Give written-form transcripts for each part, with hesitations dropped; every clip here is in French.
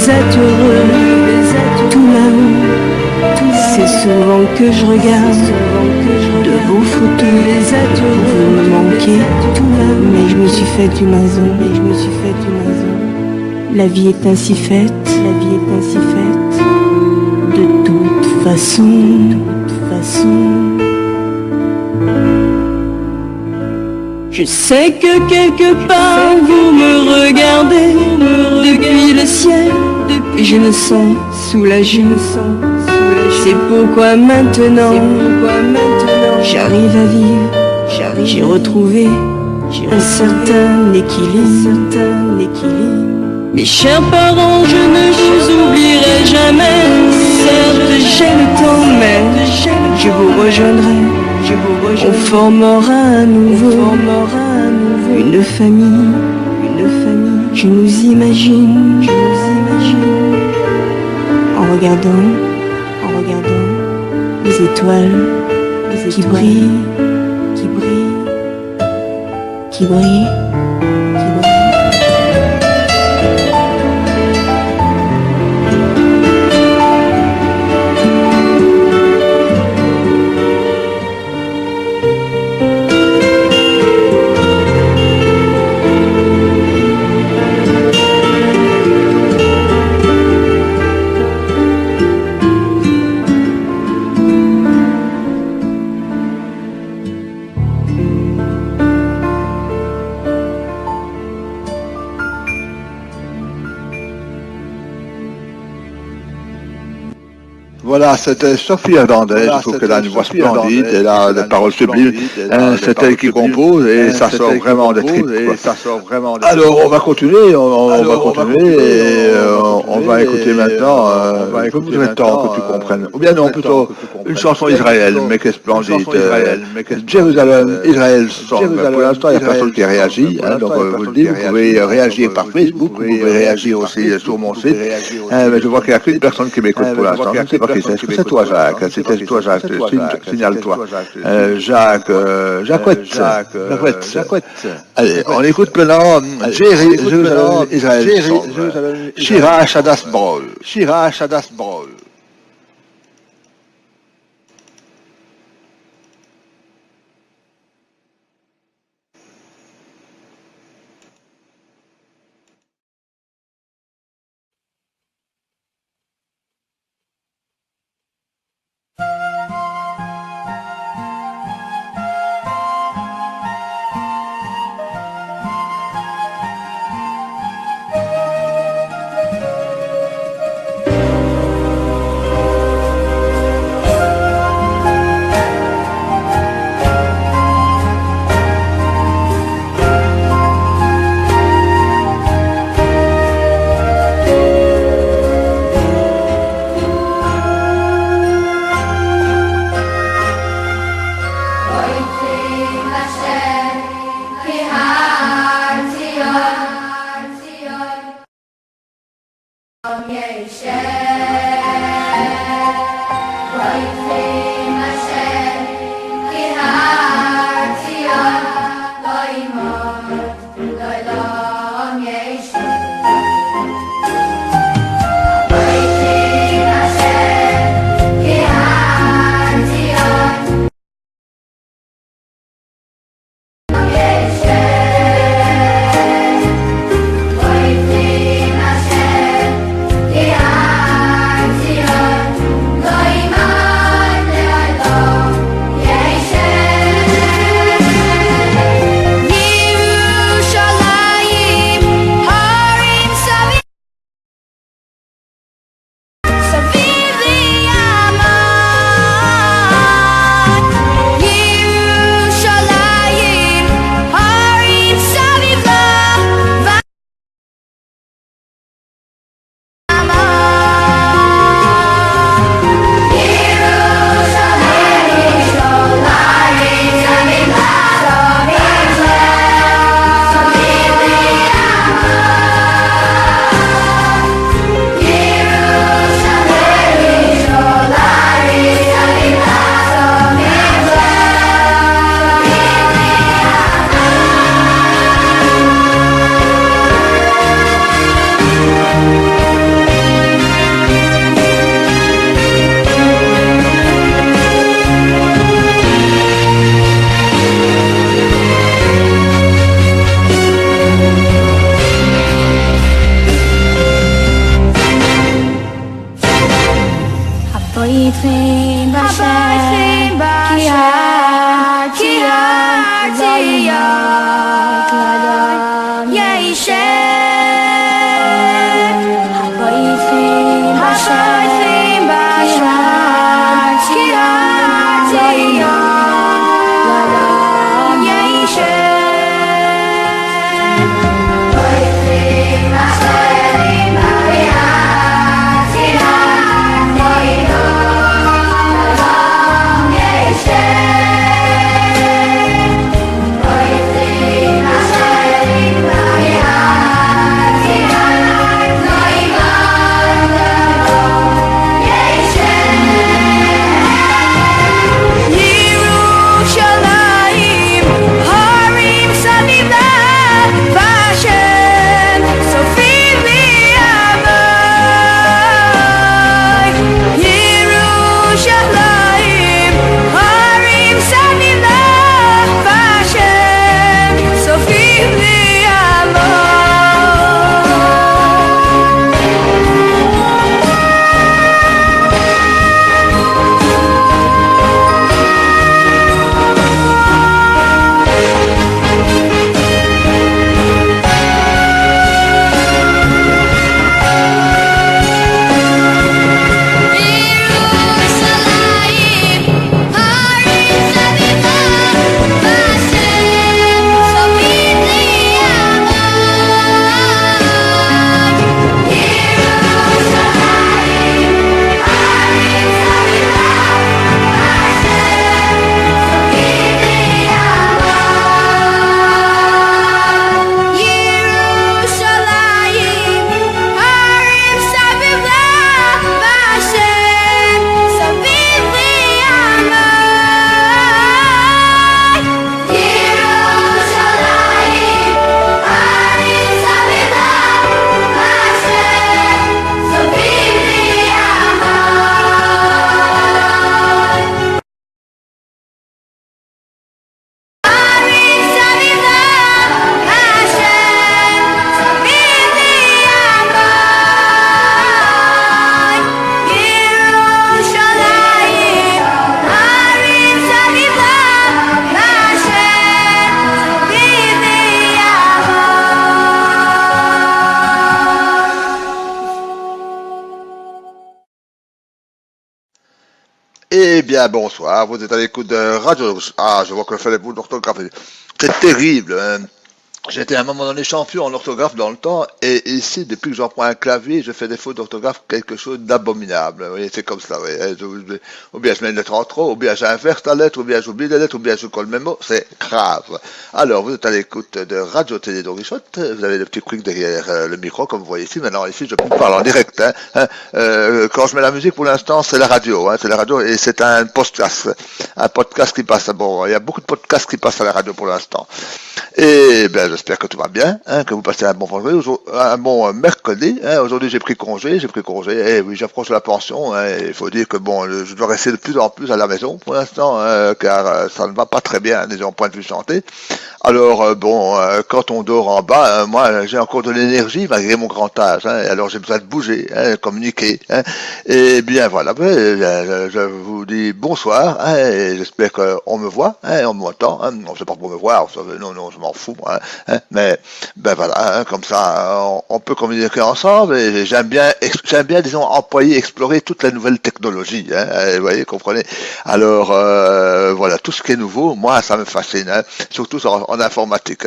les êtes heureux, tout là-haut. C'est souvent que je regarde de vos photos, les êtes heureux. Vous me manquez, mais je me suis fait une raison, La vie est ainsi faite, de toute façon. Je sais que quelque part vous me regardez depuis le ciel, et je me sens soulagé. C'est pourquoi maintenant j'arrive à vivre, j'ai retrouvé un certain équilibre. Mes chers parents, je ne vous oublierai jamais. Certes, j'ai le temps, mais je vous rejoindrai. On formera à nouveau une famille. Je nous imagine en regardant les étoiles qui brillent. Voilà, c'était Sophie Hernandez, je trouve qu'elle a une voix splendide, elle a des paroles sublimes, c'est elle qui compose et ça sort vraiment des tripes. Alors on va continuer, on va écouter maintenant, il faut plus de temps que tu comprennes, ou bien non, plutôt une chanson Israël, mais qui est splendide, Jérusalem, Israël Song. Pour l'instant il n'y a personne qui réagit, donc vous le dites, vous pouvez réagir par Facebook, vous pouvez réagir aussi sur mon site, mais je vois qu'il n'y a qu'une personne qui m'écoute pour l'instant, je ne sais pas qui c'est. Est-ce que c'est toi, Jacques? C'était toi, Jacques. Signale-toi. Jacques. Allez, on écoute maintenant Jérusalem, Israël, Shira Shadas Brol. Eh bien, bonsoir, vous êtes à l'écoute de Radio... Ah, je vois que je fais les bouts d'orthographe. C'est terrible, hein. J'étais à un moment donné champion en orthographe dans le temps, et ici, depuis que j'en prends un clavier, je fais des fautes d'orthographe, quelque chose d'abominable. Vous voyez, c'est comme ça, oui. Ou bien je mets une lettre en trop, ou bien j'inverse la lettre, ou bien j'oublie la lettre, ou bien je colle mes mots, c'est grave. Alors, vous êtes à l'écoute de Radio Télé d'Orichotte, vous avez le petit quick derrière le micro, comme vous voyez ici. Maintenant, ici, je parle en direct. Quand je mets la musique, pour l'instant, c'est la radio, c'est la radio, et c'est un podcast qui passe. Bon, il y a beaucoup de podcasts qui passent à la radio pour l'instant. Et ben, j'espère que tout va bien, que vous passez un bon vendredi, un bon mercredi. Aujourd'hui, j'ai pris congé. Et oui, j'approche de la pension. Il faut dire que bon, je dois rester de plus en plus à la maison pour l'instant, car ça ne va pas très bien, disons, point de vue santé. Alors quand on dort en bas, moi, j'ai encore de l'énergie malgré mon grand âge. Alors j'ai besoin de bouger, communiquer. Et bien voilà, je vous dis bonsoir. Et j'espère qu'on me voit, on m'entend. Non, c'est pas pour me voir, non, je m'en fous. Mais ben voilà, comme ça, on peut communiquer ensemble. Et j'aime bien, disons, employer, explorer toute la nouvelle technologie. Vous voyez, comprenez. Alors voilà, tout ce qui est nouveau, moi, ça me fascine. Surtout en informatique.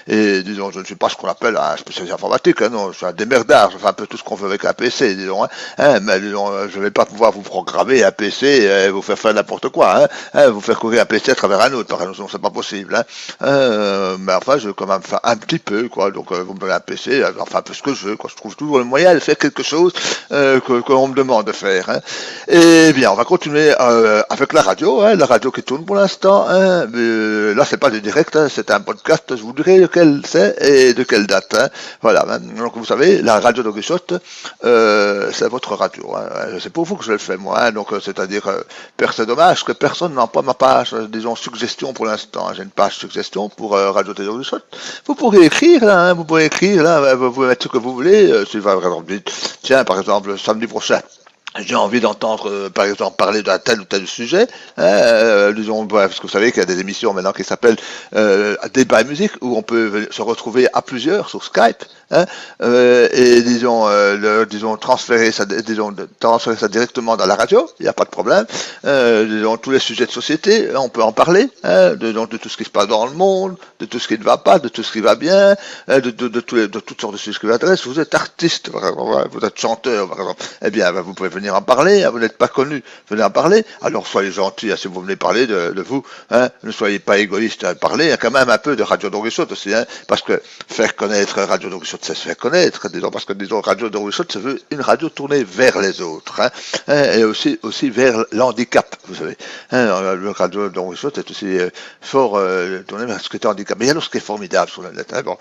Et disons, je ne suis pas ce qu'on appelle un spécialiste informatique. Non, je suis un démerdard. Je fais un peu tout ce qu'on veut avec un PC, disons. Mais disons, je ne vais pas pouvoir vous programmer un PC et vous faire n'importe quoi. Vous faire courir un PC à travers un autre. Par exemple, c'est pas possible. Mais enfin, je vais quand même faire un petit peu, quoi. Donc, vous me donnez un PC, enfin, un peu ce que je veux, quoi. Je trouve toujours le moyen de faire quelque chose qu'on me demande de faire. Et bien, on va continuer avec la radio qui tourne pour l'instant. Là, c'est pas du direct, c'est un podcast. Je vous dirai lequel c'est et de quelle date. Voilà. Donc, vous savez, la radio d'Orichotte, c'est votre radio. C'est pour vous que je le fais, moi. Donc, c'est-à-dire, c'est dommage que personne n'a pas ma page, disons, suggestion pour l'instant. J'ai une page suggestion pour Radio Télé d'Orichotte. Vous pourrez écrire, là, vous pouvez mettre ce que vous voulez. Si par exemple, tiens, par exemple, samedi prochain, j'ai envie d'entendre, par exemple, parler d'un tel ou tel sujet, disons, parce que vous savez qu'il y a des émissions maintenant qui s'appellent Débat et musique, où on peut se retrouver à plusieurs sur Skype, et disons, disons transférer ça directement dans la radio, il n'y a pas de problème. Disons, tous les sujets de société, on peut en parler, de tout ce qui se passe dans le monde, de tout ce qui ne va pas, de tout ce qui va bien, de toutes sortes de sujets qui vous intéressent. Vous êtes artiste, par exemple, vous êtes chanteur, par exemple, eh bien, vous pouvez venir en parler, vous n'êtes pas connu, venez en parler, alors soyez gentils, si vous venez parler de vous, ne soyez pas égoïste à parler, quand même un peu de Radio Donguissot aussi, parce que faire connaître Radio Donguissot, c'est se faire connaître, disons, parce que disons, Radio Donguissot, ça veut une radio tournée vers les autres, et aussi vers l'handicap, vous savez, le Radio Donguissot est aussi fort tourné vers ce qui est handicap. Mais il y a ce qui est formidable sur le net, bon,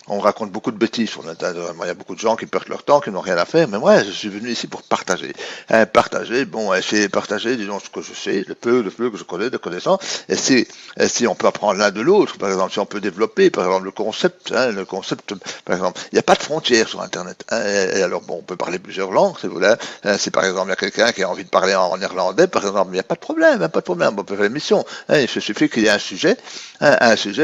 on raconte beaucoup de bêtises sur le net, il y a beaucoup de gens qui perdent leur temps, qui n'ont rien à faire, mais moi, je suis venu ici pour partager. Partager, bon, essayer de partager, disons, ce que je sais, le peu que je connais de connaissances, et si on peut apprendre l'un de l'autre, par exemple, si on peut développer, par exemple, le concept, par exemple, il n'y a pas de frontières sur Internet, et alors, bon, on peut parler plusieurs langues, si vous voulez, si par exemple, il y a quelqu'un qui a envie de parler en néerlandais, par exemple, il n'y a pas de problème, on peut faire l'émission, il suffit qu'il y ait un sujet,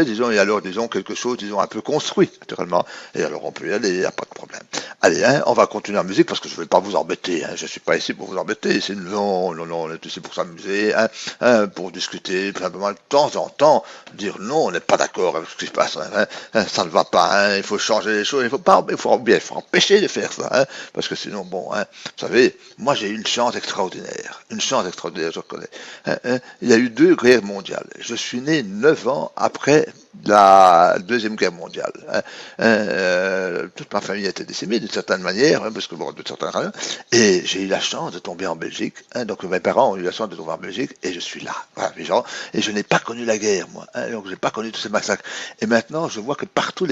disons, et alors, disons, quelque chose, disons, un peu construit, naturellement, et alors on peut y aller, il n'y a pas de problème. Allez, on va continuer en musique, parce que je ne vais pas vous embêter, je ne suis pas ici pour vous embêter, non, on est ici pour s'amuser, pour discuter, simplement de temps en temps, dire non, on n'est pas d'accord avec ce qui se passe, ça ne va pas, il faut changer les choses, il faut empêcher de faire ça, parce que sinon, bon, vous savez, moi j'ai eu une chance extraordinaire, je reconnais. Il y a eu 2 guerres mondiales, je suis né 9 ans après la Deuxième Guerre mondiale. Toute ma famille a été décimée d'une certaine manière, parce que bon, de certaines raisons, et j'ai eu la chance de tomber en Belgique, donc mes parents ont eu la chance de tomber en Belgique, et je suis là, voilà, et je n'ai pas connu la guerre, moi, donc je n'ai pas connu tous ces massacres. Et maintenant, je vois que partout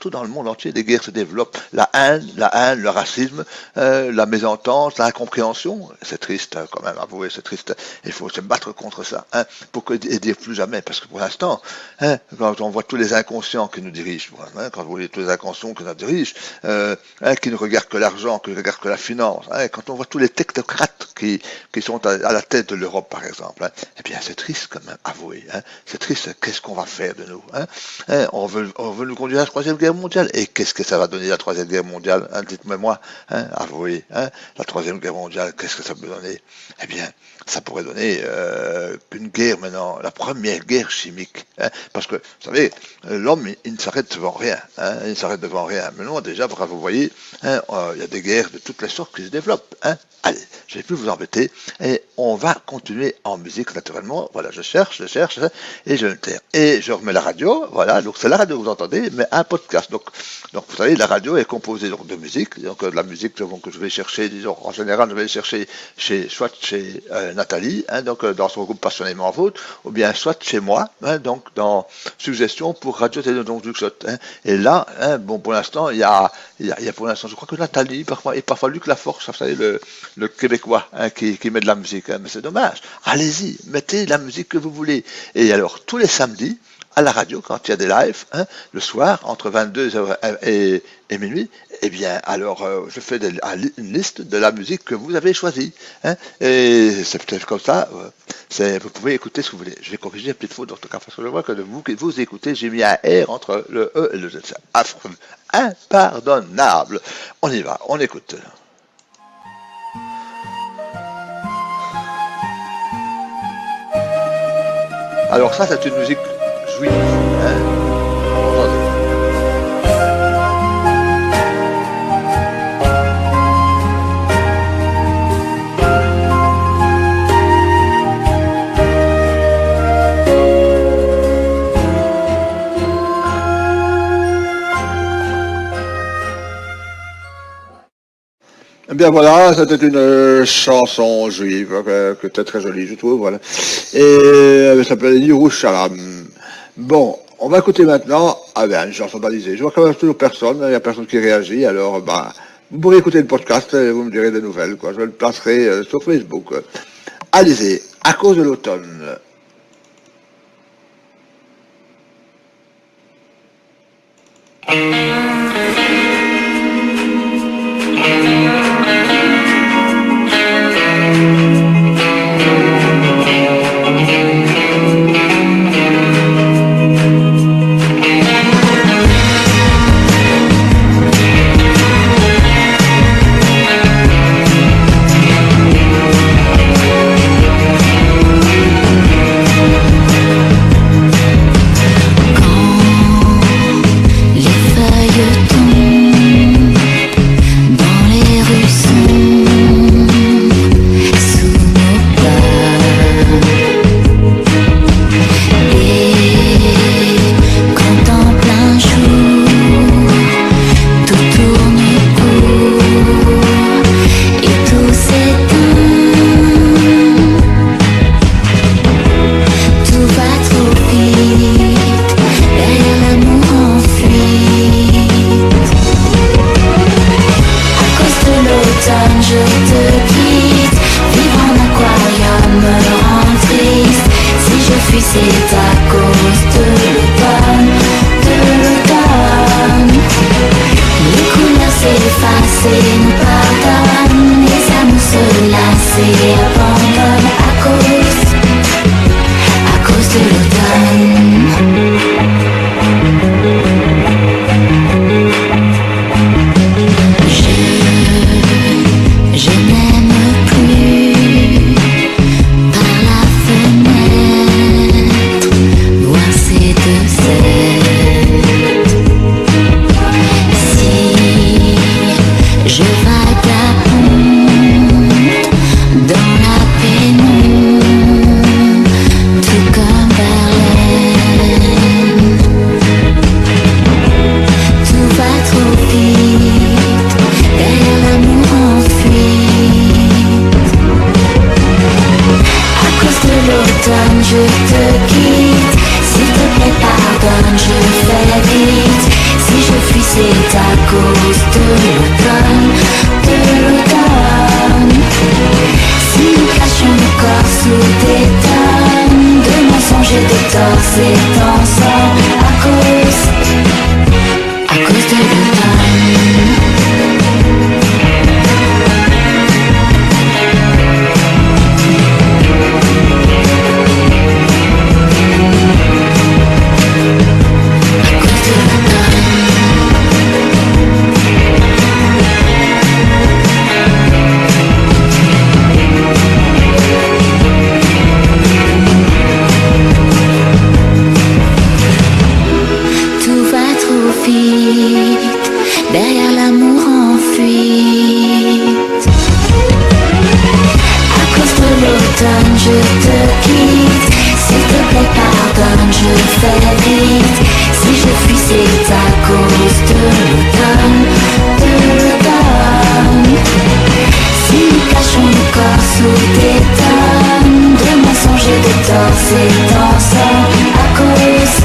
dans le monde entier, des guerres se développent, la haine, le racisme, la mésentente, l'incompréhension, c'est triste, quand même, avouez, c'est triste, il faut se battre contre ça, pour que, et dire plus jamais, parce que pour l'instant, quand on voit tous les inconscients qui nous dirigent, quand vous voyez tous les inconscients qui nous dirigent, qui ne regardent que l'argent, qui ne regardent que la finance, quand on voit tous les technocrates qui sont à la tête de l'Europe, par exemple, eh bien c'est triste quand même, avouez, c'est triste, qu'est-ce qu'on va faire de nous, on veut nous conduire à la Troisième Guerre mondiale, et qu'est-ce que ça va donner la Troisième Guerre mondiale, dites-moi, avouez, la Troisième Guerre mondiale, qu'est-ce que ça peut donner? Eh bien, ça pourrait donner une guerre maintenant, la première guerre chimique, parce que, vous savez, l'homme, il ne s'arrête devant rien, il ne s'arrête devant rien. Mais non, déjà, vous voyez, il y a des guerres de toutes les sortes qui se développent. Allez, je ne vais plus vous embêter, et on va continuer en musique, naturellement. Voilà, je cherche, et je le terre. Et je remets la radio, voilà, donc c'est la radio que vous entendez, mais un podcast. Donc vous savez, la radio est composée donc, de musique, donc de la musique donc, que je vais chercher, disons, en général, je vais chercher soit chez Nathalie, donc dans son groupe Passionnément Vôtre, ou bien soit chez moi, donc dans Suggestions pour Radio Télé-Donguissot. Et là, bon, pour l'instant, il y a pour l'instant, je crois que Nathalie, parfois Luc Laforce, vous savez, le Québécois, qui met de la musique, mais c'est dommage. Allez-y, mettez la musique que vous voulez. Et alors, tous les samedis, à la radio, quand il y a des lives, le soir, entre 22h et minuit, eh bien, alors, je fais une liste de la musique que vous avez choisie. Et c'est peut-être comme ça, vous pouvez écouter ce que vous voulez. Je vais corriger une petite faute d'orthographe, parce que je vois que vous écoutez, j'ai mis un R entre le E et le Z. C'est affreux, impardonnable. On y va, on écoute. Alors ça, c'est une musique juive. Entendez. Eh bien voilà, c'était une chanson juive, qui était très jolie, je trouve, voilà. Et elle s'appelle Yerushalayim. Bon, on va écouter maintenant, une chanson balisée. Je vois quand même toujours personne, il n'y a personne qui réagit, alors, vous pourrez écouter le podcast et vous me direz des nouvelles, quoi. Je le placerai sur Facebook. Allez-y, à cause de l'automne. cause de l'automne, de l'automne. Si nous cachons nos corps sous des tonnes de mensonges et de torts, c'est ensemble à cause de l'automne. Derrière l'amour en fuite. À cause de l'automne je te quitte. S'il te plaît pardonne, je fais vite. Si je fuis c'est à cause de l'automne, de l'automne. Si nous cachons nos corps sous des tonnes de mensonges et de torts, c'est ensemble à cause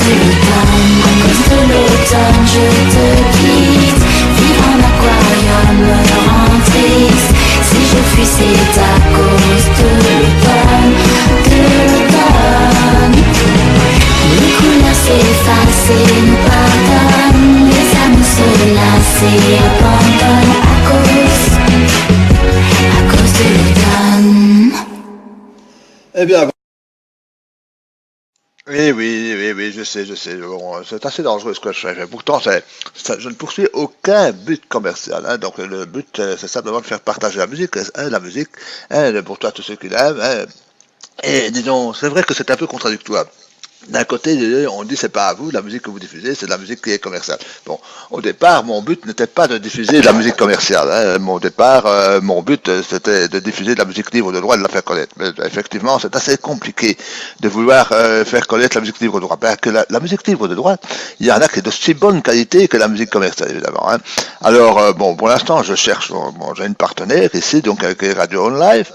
de l'automne, je te quitte. Vivre en aquarium me rend triste. Si je fuis c'est à cause de l'automne, de l'automne. Les couleurs s'effacent et nous pardonnent. Les amours se lassent et abandonnent à cause de l'automne. Eh bien, oui, je sais. Bon, c'est assez dangereux ce que je fais. Pourtant, je ne poursuis aucun but commercial. Hein. Donc, le but, c'est simplement de faire partager la musique, pour toi, tous ceux qui l'aiment. Et disons, c'est vrai que c'est un peu contradictoire. D'un côté, on dit c'est pas à vous, la musique que vous diffusez, c'est de la musique qui est commerciale. Bon, au départ, mon but n'était pas de diffuser de la musique commerciale. Hein. Mon but, c'était de diffuser de la musique libre de droit et de la faire connaître. Mais effectivement, c'est assez compliqué de vouloir faire connaître la musique libre de droit. Parce que la musique libre de droit, il y en a qui est de si bonne qualité que la musique commerciale, évidemment. Hein. Alors, pour l'instant, je cherche, j'ai une partenaire ici, donc avec Radio On Live,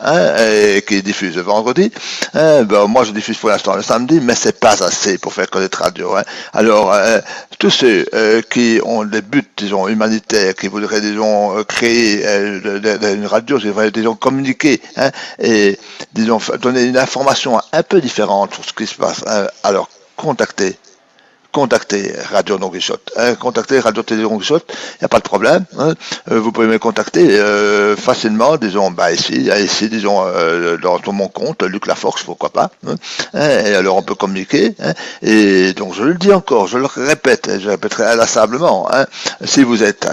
et qui diffuse le vendredi. Moi, je diffuse pour l'instant le samedi, mais c'est pas assez pour faire connaître radio. Hein. Alors, tous ceux qui ont des buts, disons, humanitaires, qui voudraient, disons, créer une radio, qui voudraient, disons, communiquer, et, disons, donner une information un peu différente sur ce qui se passe, alors, contactez Radio Don Quichotte, contactez Radio Télé Don Quichotte, il n'y a pas de problème, vous pouvez me contacter facilement, disons, ici, disons, dans mon compte, Luc Laforce, pourquoi pas, et alors on peut communiquer, et donc je le dis encore, je le répète, je répéterai inlassablement, si vous êtes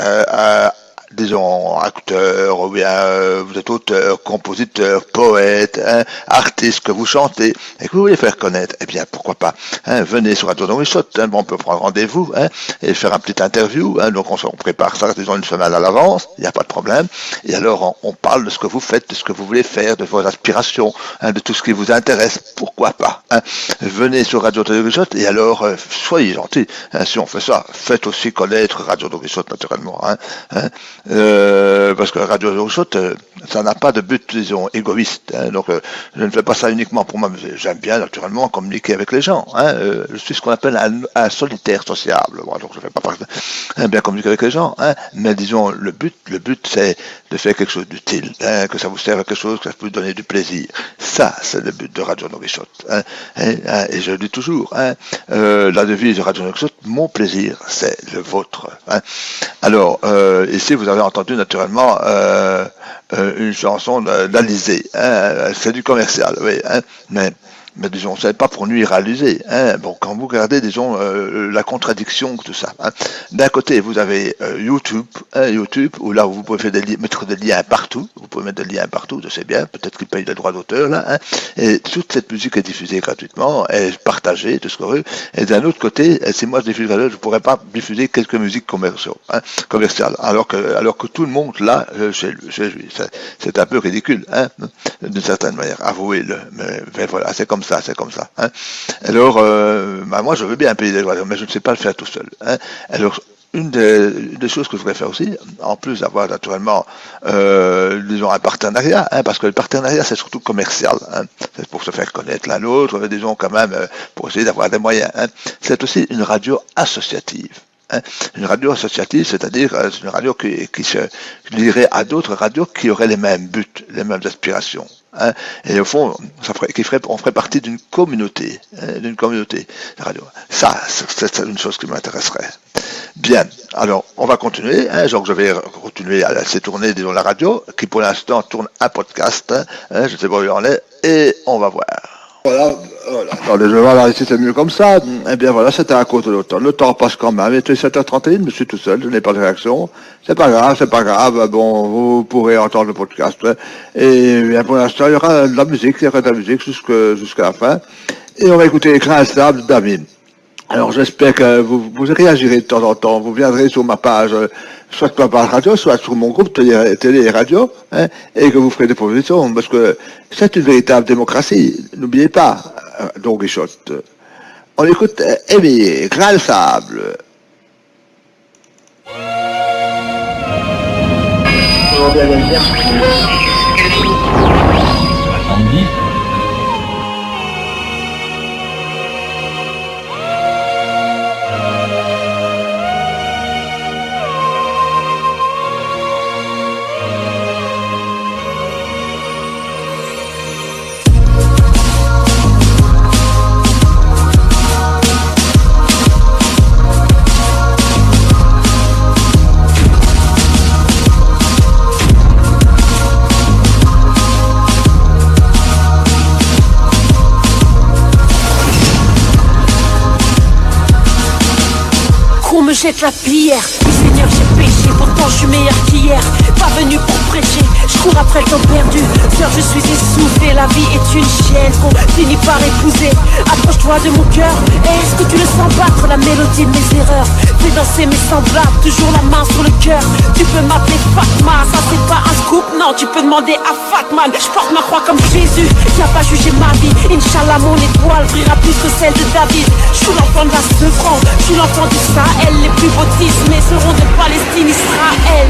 disons, acteur, ou bien vous êtes auteur, compositeur, poète, artiste, que vous chantez, et que vous voulez faire connaître, eh bien, pourquoi pas, venez sur Radio Don Quichotte, on peut prendre rendez-vous, et faire un petit interview, donc on prépare ça, disons, une semaine à l'avance, il n'y a pas de problème, et alors on parle de ce que vous faites, de ce que vous voulez faire, de vos aspirations, de tout ce qui vous intéresse, pourquoi pas, venez sur Radio Don Quichotte, et alors, soyez gentils, si on fait ça, faites aussi connaître Radio Don Quichotte, naturellement, parce que Radio Don Quichotte, ça n'a pas de but, disons, égoïste. Donc, je ne fais pas ça uniquement pour moi, mais j'aime bien, naturellement, communiquer avec les gens. Je suis ce qu'on appelle un solitaire sociable. Bon, donc, je ne fais pas bien communiquer avec les gens. Mais disons, le but, c'est de faire quelque chose d'utile, que ça vous serve à quelque chose, que ça peut vous donner du plaisir. Ça, c'est le but de Radio Don Quichotte. Et je le dis toujours, la devise de Radio Don Quichotte, mon plaisir, c'est le vôtre. Alors, ici, vous avez entendu naturellement une chanson d'Alizé. C'est du commercial, oui. Mais disons, c'est pas pour nuire à l'Alizé. Bon, quand vous regardez, disons, la contradiction, tout ça. D'un côté, vous avez YouTube, où là, où vous pouvez mettre des liens partout. Vous pouvez mettre des liens partout, je sais bien. Peut-être qu'ils payent les droits d'auteur, là. Et toute cette musique est diffusée gratuitement, est partagée, tout ce qu'on veut. Et d'un autre côté, si moi je diffuse je ne pourrais pas diffuser quelques musiques commerciales. Alors que tout le monde, là, chez lui. C'est un peu ridicule, d'une certaine manière. Avouez-le. Mais voilà, c'est comme ça. Alors, moi, je veux bien payer des droits, mais je ne sais pas le faire tout seul. Alors, une des choses que je voudrais faire aussi, en plus d'avoir naturellement, disons, un partenariat, parce que le partenariat, c'est surtout commercial. C'est pour se faire connaître l'un l'autre, disons, quand même, pour essayer d'avoir des moyens. C'est aussi une radio associative. Une radio associative, c'est-à-dire une radio qui se lierait à d'autres radios qui auraient les mêmes buts, les mêmes aspirations. Et au fond, on ferait partie d'une communauté de radio. Ça, c'est une chose qui m'intéresserait. Bien, alors on va continuer. Donc je vais continuer à laisser tourner disons, la radio, qui pour l'instant tourne un podcast. Je ne sais pas où il en est, et on va voir. Voilà. Attendez, je vais voir là, si c'est mieux comme ça. Eh bien voilà, c'était à cause de l'automne. Le temps passe quand même. Il était 7h31, je suis tout seul, je n'ai pas de réaction. C'est pas grave. Bon, vous pourrez entendre le podcast. Et bien pour l'instant, il y aura de la musique, jusqu'à la fin. Et on va écouter les Grains de Sable de David. Alors j'espère que vous réagirez de temps en temps. Vous viendrez sur ma page, soit ma page radio, soit sur mon groupe télé et radio, et que vous ferez des propositions, parce que c'est une véritable démocratie. N'oubliez pas, Don Quichotte. On écoute Éveillé, Grains de Sable. Andy. Me jette la pierre, oui Seigneur j'ai péché, pourtant je suis meilleur qu'hier. Pas venu pour prêcher, je cours après le temps perdu. Sœur je suis essoufflé, la vie est une chienne qu'on finit par épouser. Approche-toi de mon cœur, est-ce que tu le sens battre la mélodie de mes erreurs? Fais danser mes semblables, toujours la main sur le cœur. Tu peux m'appeler Fatma, ça c'est pas un scoop, non tu peux demander à Fatman. Je porte ma croix comme Jésus, viens pas juger ma vie. Inch'Allah mon étoile brillera plus que celle de David. Je suis l'enfant de la Sevran, je suis l'enfant du Sahel. Les plus bautismés seront de Palestine, Israël.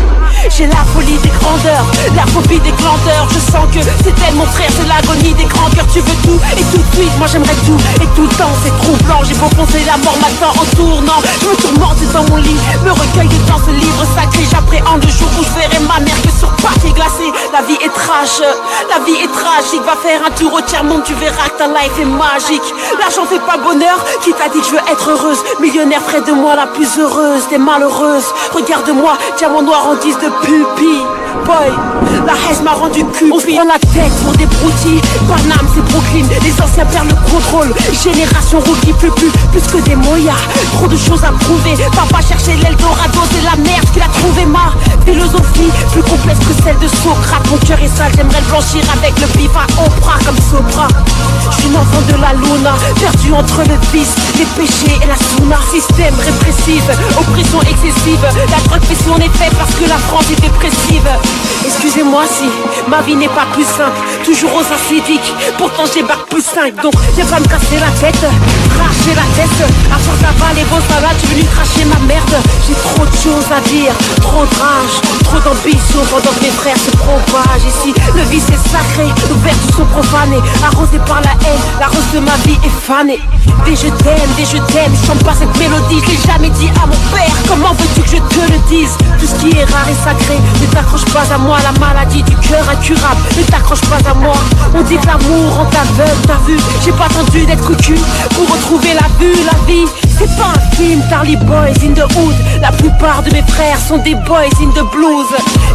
J'ai la folie des grandeurs, la phobie des glandeurs. Je sens que c'est elle mon frère, c'est l'agonie des grands cœurs. Tu veux tout et tout de suite, moi j'aimerais tout et tout le temps. C'est troublant, j'ai beau foncer, la mort m'attend en tournant. Je me tourmente dans mon lit, me recueille dans ce livre sacré. J'appréhende le jour où je verrai ma mère que sur papier glacé. La vie est trash, la vie est tragique. Va faire un tour au tiers-monde, tu verras que ta life est magique. L'argent fait pas bonheur, qui t'a dit que je veux être heureuse? Millionnaire près de moi, la plus heureuse des malheureuses. Regarde-moi, diamant noir en 10 de pupille. Boy, la haine m'a rendu cul. On prend la tête pour des broutilles. Paname c'est Brooklyn, les anciens perdent le contrôle. Génération rookie, plus que des moyas. Trop de choses à prouver. Papa cherchait l'Eldorado, c'est la merde qu'il a trouvé. Ma philosophie plus complexe que celle de Socrate. Mon cœur est sale, j'aimerais le blanchir avec le bif à Oprah comme Sopra. Je suis l'enfant de la Luna, perdu entre le vice, les péchés et la souna. Système répressif, oppression excessive. La drogue fait son effet parce que la France est dépressive. Excusez-moi si ma vie n'est pas plus simple, toujours aux acidiques, pourtant j'ai bac plus 5. Donc viens pas me casser la tête, cracher la tête. À force d'avaler vos salades, tu es venu cracher ma merde. J'ai trop de choses à dire, trop de rage, trop d'ambition pendant que mes frères se propagent. Ici le vice est sacré, nos vertus sont profanés. Arrosé par la haine, la rose de ma vie est fanée. Des je t'aime, je chante pas cette mélodie. Je l'ai jamais dit à mon père, comment veux-tu que je te le dise? Tout ce qui est rare et sacré, ne t'accroche pas à moi. La maladie du cœur incurable, ne t'accroche pas à moi. On dit que l'amour rend aveugle, t'as vu? J'ai pas attendu d'être cocu pour retrouver la vue, la vie. C'est pas un film, Tarly Boys in the Hood. La plupart de mes frères sont des boys in the blues.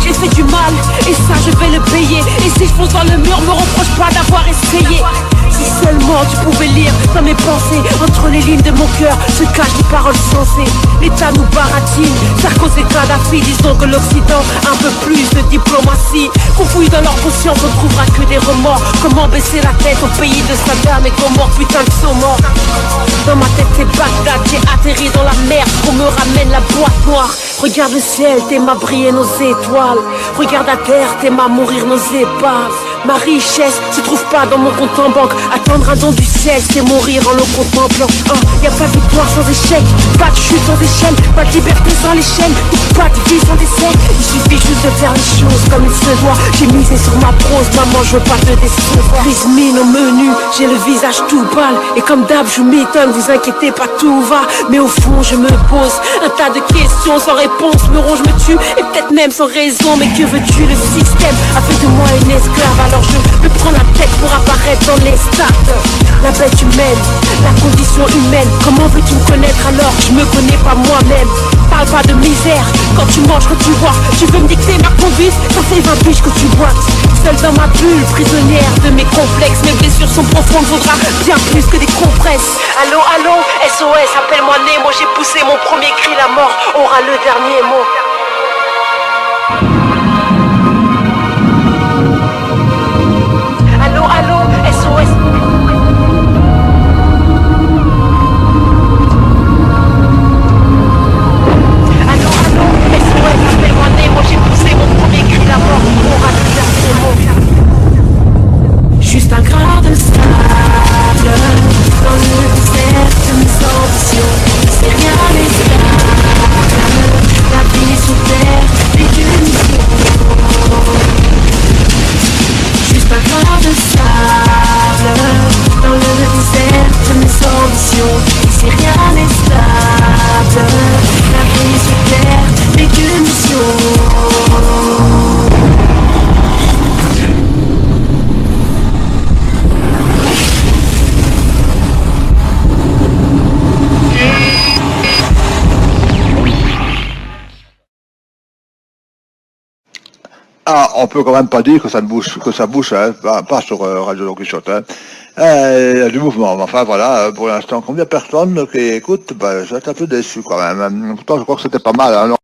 J'ai fait du mal, et ça je vais le payer. Et si je fonce dans le mur, me reproche pas d'avoir essayé. Si seulement tu pouvais lire dans mes pensées, entre les lignes de mon cœur se cachent des paroles sensées. L'État nous baratine, Sarkozy et Kadhafi. Disons que l'Occident a un peu plus de diplomatie. Qu'on fouille dans leur conscience, on trouvera que des remords. Comment baisser la tête au pays de Saddam et Gomorrhe, putain de saumon. Dans ma tête c'est Bagdad, j'ai atterri dans la merde. Qu'on me ramène la boîte noire, Regarde le ciel, t'aimes à briller nos étoiles. Regarde la terre, t'aimes à mourir nos épaves. Ma richesse se trouve pas dans mon compte en banque. Attendre un don du ciel, c'est mourir en le contemplant. Y'a pas de victoire sans échec, pas de chute sans échelle, pas de liberté sans les chaînes, pas de vie sans décès. Il suffit juste de faire les choses comme il se doit. J'ai misé sur ma prose, maman je veux pas te décevoir. Grise mine au menu, j'ai le visage tout pâle. Et comme d'hab je m'étonne, vous inquiétez pas tout va. Mais au fond je me pose un tas de questions sans réponse. Me ronge, me tue et peut-être même sans raison. Mais que veux-tu, le système a fait de moi une esclave. Alors je me prends la tête pour apparaître dans les stats. La bête humaine, la condition humaine. Comment veux-tu me connaître alors que je me connais pas moi-même? Parle pas de misère, quand tu manges, quand tu bois. Tu veux me dicter ma conduite, ça fait 20 piges que tu boites. Seule dans ma bulle, prisonnière de mes complexes. Mes blessures sont profondes, vaudra bien plus que des compresses. Allô, allô, SOS, appelle-moi Nemo. J'ai poussé mon premier cri, la mort aura le dernier mot. Allô, allô, SOS. Allô, allô, SOS, appelle-moi Nemo. J'ai poussé mon premier cri, la mort aura le dernier mot. Juste un grain de sable dans le désert de mes ambitions. C'est rien n'est stable, la vie sous terre est une mission. Juste un grain de sable dans le désert de mes ambitions. Si rien n'est stable, la vie sur terre est une mission. Ah, on peut quand même pas dire que ça bouge, hein, pas sur Radio Don Quichotte. Hein. Il y a du mouvement, mais enfin voilà, pour l'instant, combien de personnes qui écoutent, je vais être un peu déçu quand même. Pourtant, je crois que c'était pas mal. Hein.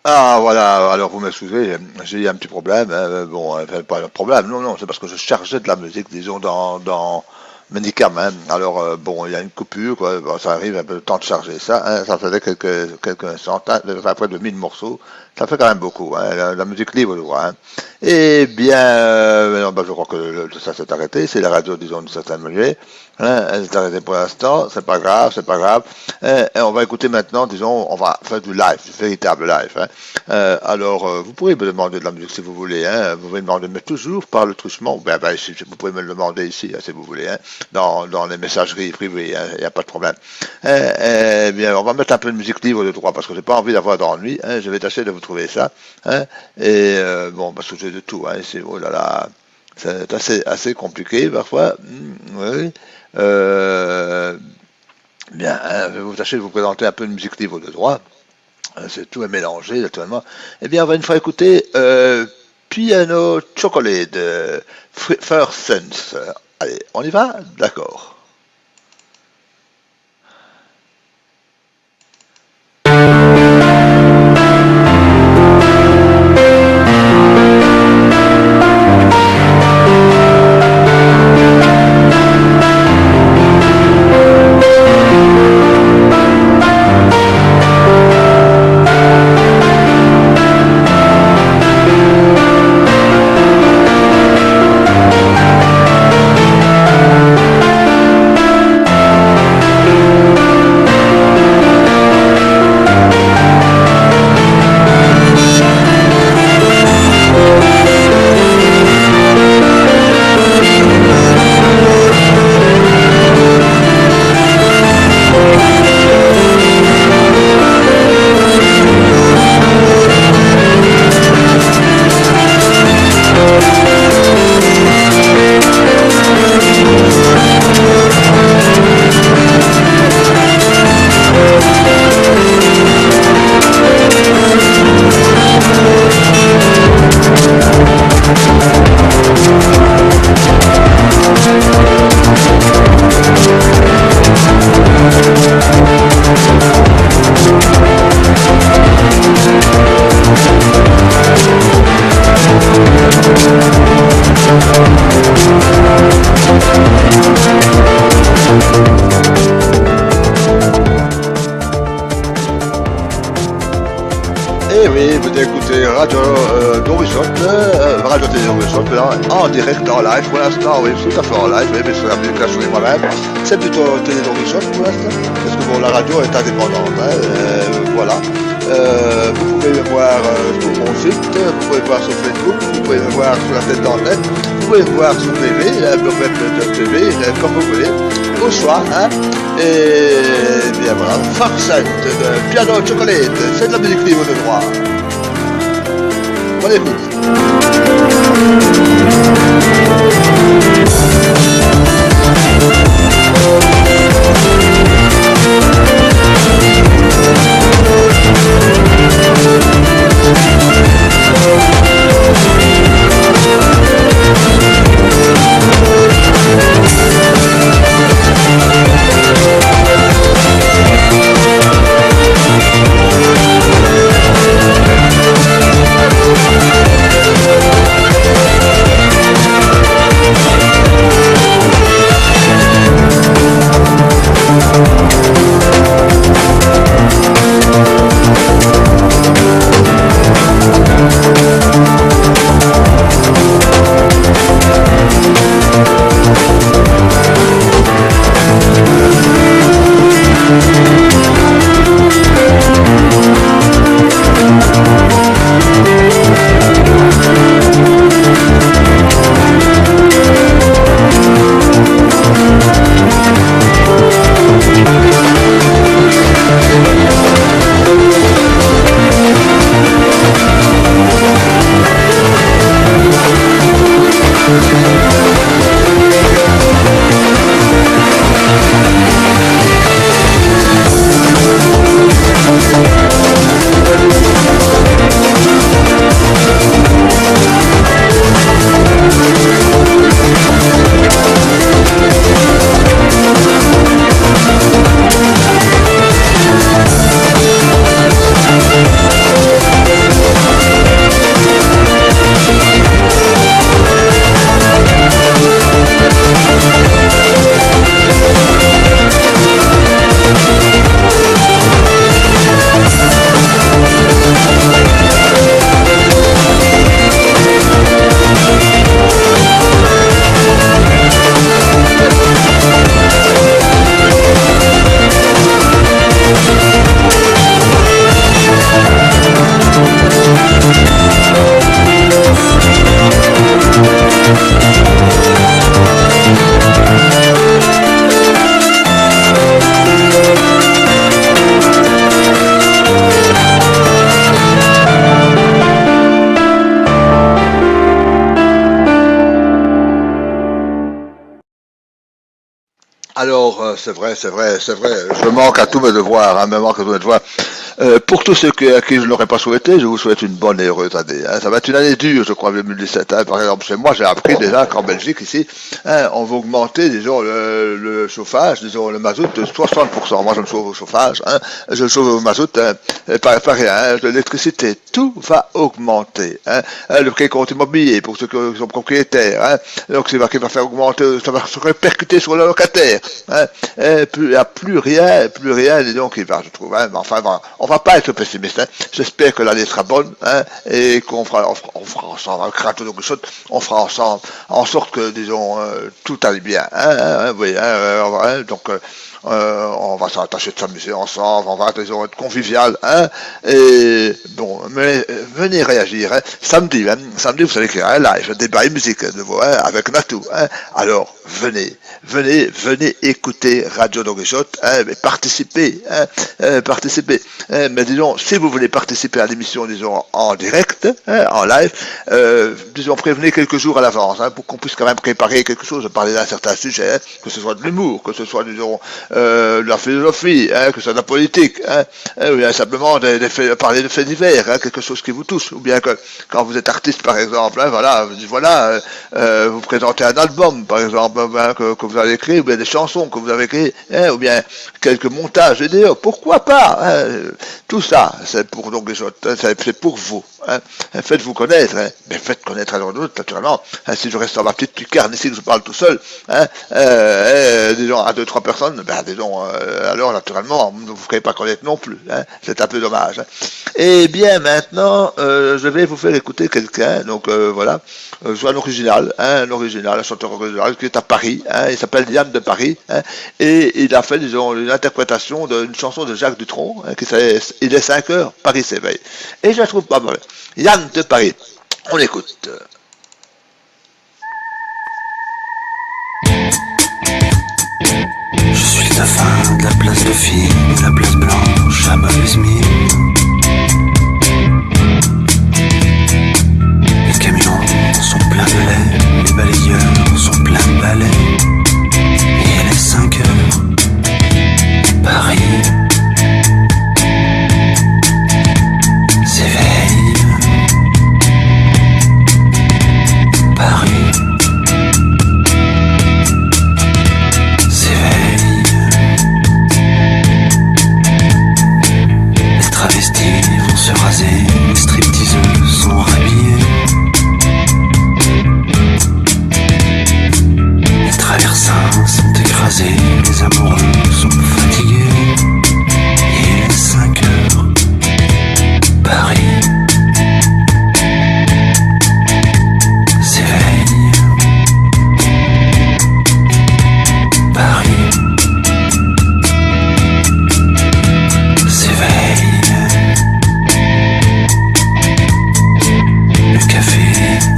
Ah voilà, alors vous m'excusez, j'ai eu un petit problème, hein, bon, pas un problème, non, c'est parce que je chargeais de la musique, disons, dans Medicam, hein. Alors bon, il y a une coupure, quoi, bon, ça arrive un peu le temps de charger ça, hein, ça faisait quelques centaines, près de 1000 morceaux, ça fait quand même beaucoup, hein, la musique libre, je vois, hein. Eh bien, non, je crois que ça s'est arrêté, c'est la radio, disons, d'une certaine manière, hein, elle s'est arrêtée pour l'instant, c'est pas grave, et on va écouter maintenant, disons, on va faire du live, du véritable live, hein. Alors, vous pouvez me demander de la musique si vous voulez, hein, vous pouvez me demander, mais toujours par le truchement, vous pouvez me le demander ici, hein, si vous voulez, hein, dans les messageries privées, il n'y a pas de problème. Bien, on va mettre un peu de musique libre de droit, parce que j'ai pas envie d'avoir d'ennui, hein, je vais tâcher de vous trouver ça, hein, et bon, parce que j'ai de tout, hein, c'est, oh là là, C'est assez compliqué parfois. Oui. Bien, je vais vous tâcher de vous présenter un peu de musique niveau de droit. C'est tout est mélangé naturellement. Eh bien, on va une fois écouter Piano Chocolate de First Sense. Allez, on y va? D'accord. En direct, en live pour l'instant, oui, tout à fait en live, mais sur l'application de moi-même. C'est plutôt Télé d'Horizon pour l'instant, parce que bon, la radio est indépendante, voilà. Vous pouvez me voir sur mon site, vous pouvez me voir sur Facebook, vous pouvez me voir sur la tête d'antenne, vous pouvez me voir sur TV, le web de TV, comme vous voulez, au soir, hein. Et bien voilà, Farcette de Piano Chocolate, c'est de la musique libre de droit. Bonne écoute. Alors, c'est vrai, je manque à tous mes devoirs, me manque à tous mes devoirs. Pour tous ceux à qui je ne l'aurais pas souhaité, je vous souhaite une bonne et heureuse année. Ça va être une année dure, je crois, 2017. Par exemple, chez moi, j'ai appris déjà qu'en Belgique, ici, on va augmenter, disons, le chauffage, disons, le mazout de 60%. Moi, je me chauffe au chauffage, je me chauffe au mazout, pas rien, l'électricité, tout va augmenter. Le précompte immobilier, pour ceux qui sont propriétaires, donc c'est qui va faire augmenter, ça va se répercuter sur le locataire. Il n'y a plus rien, disons, qui va, je trouve. Mais enfin, on va pas être pessimiste. J'espère que l'année sera bonne et qu'on fera ensemble, on fera ensemble en sorte que, disons, tout aille bien. Oui, donc. On va s'attacher de s'amuser ensemble, on va, disons, être convivial, et bon, mais venez réagir, samedi, vous savez qu'il y a un live, un débat et musique, avec Natou, alors venez écouter Radio Nogueshot, mais participez, mais disons, si vous voulez participer à l'émission, disons, en direct, en live, disons, prévenez quelques jours à l'avance, pour qu'on puisse quand même préparer quelque chose, parler d'un certain sujet, que ce soit de l'humour, que ce soit, disons, de la philosophie, que ce soit de la politique, ou bien simplement parler de faits divers, quelque chose qui vous touche, ou bien que quand vous êtes artiste par exemple, vous présentez un album par exemple que vous avez écrit, ou bien des chansons que vous avez écrites, ou bien quelques montages vidéo, pourquoi pas, tout ça c'est pour donc c'est pour vous. Faites-vous connaître, mais faites connaître à l'autre, naturellement. Si je reste dans ma petite lucarne ici, que je parle tout seul, disons à 2-3 personnes, disons, alors naturellement, vous ne vous ferez pas connaître non plus. C'est un peu dommage. Et bien maintenant, je vais vous faire écouter quelqu'un, donc voilà, soit un original, un chanteur original qui est à Paris, il s'appelle Yann de Paris, et il a fait, disons, une interprétation d'une chanson de Jacques Dutronc, qui s'appelle Il est 5 heures, Paris s'éveille. Et je la trouve pas mal. Yann de Paris, on écoute. Je suis le dauphin de la place Dauphine, de la place Blanche à mauvaise mine. Les camions sont pleins de lait, les balayeurs sont pleins de balais. Et il est 5 heures, Paris s'éveille. Paris s'éveille. Les travestis vont se raser, les stripteaseuses sont rhabillées. Les traversins sont écrasés, les amoureux sont fatigués. Il est 5 heures, Paris s'éveille. Paris s'éveille. Le café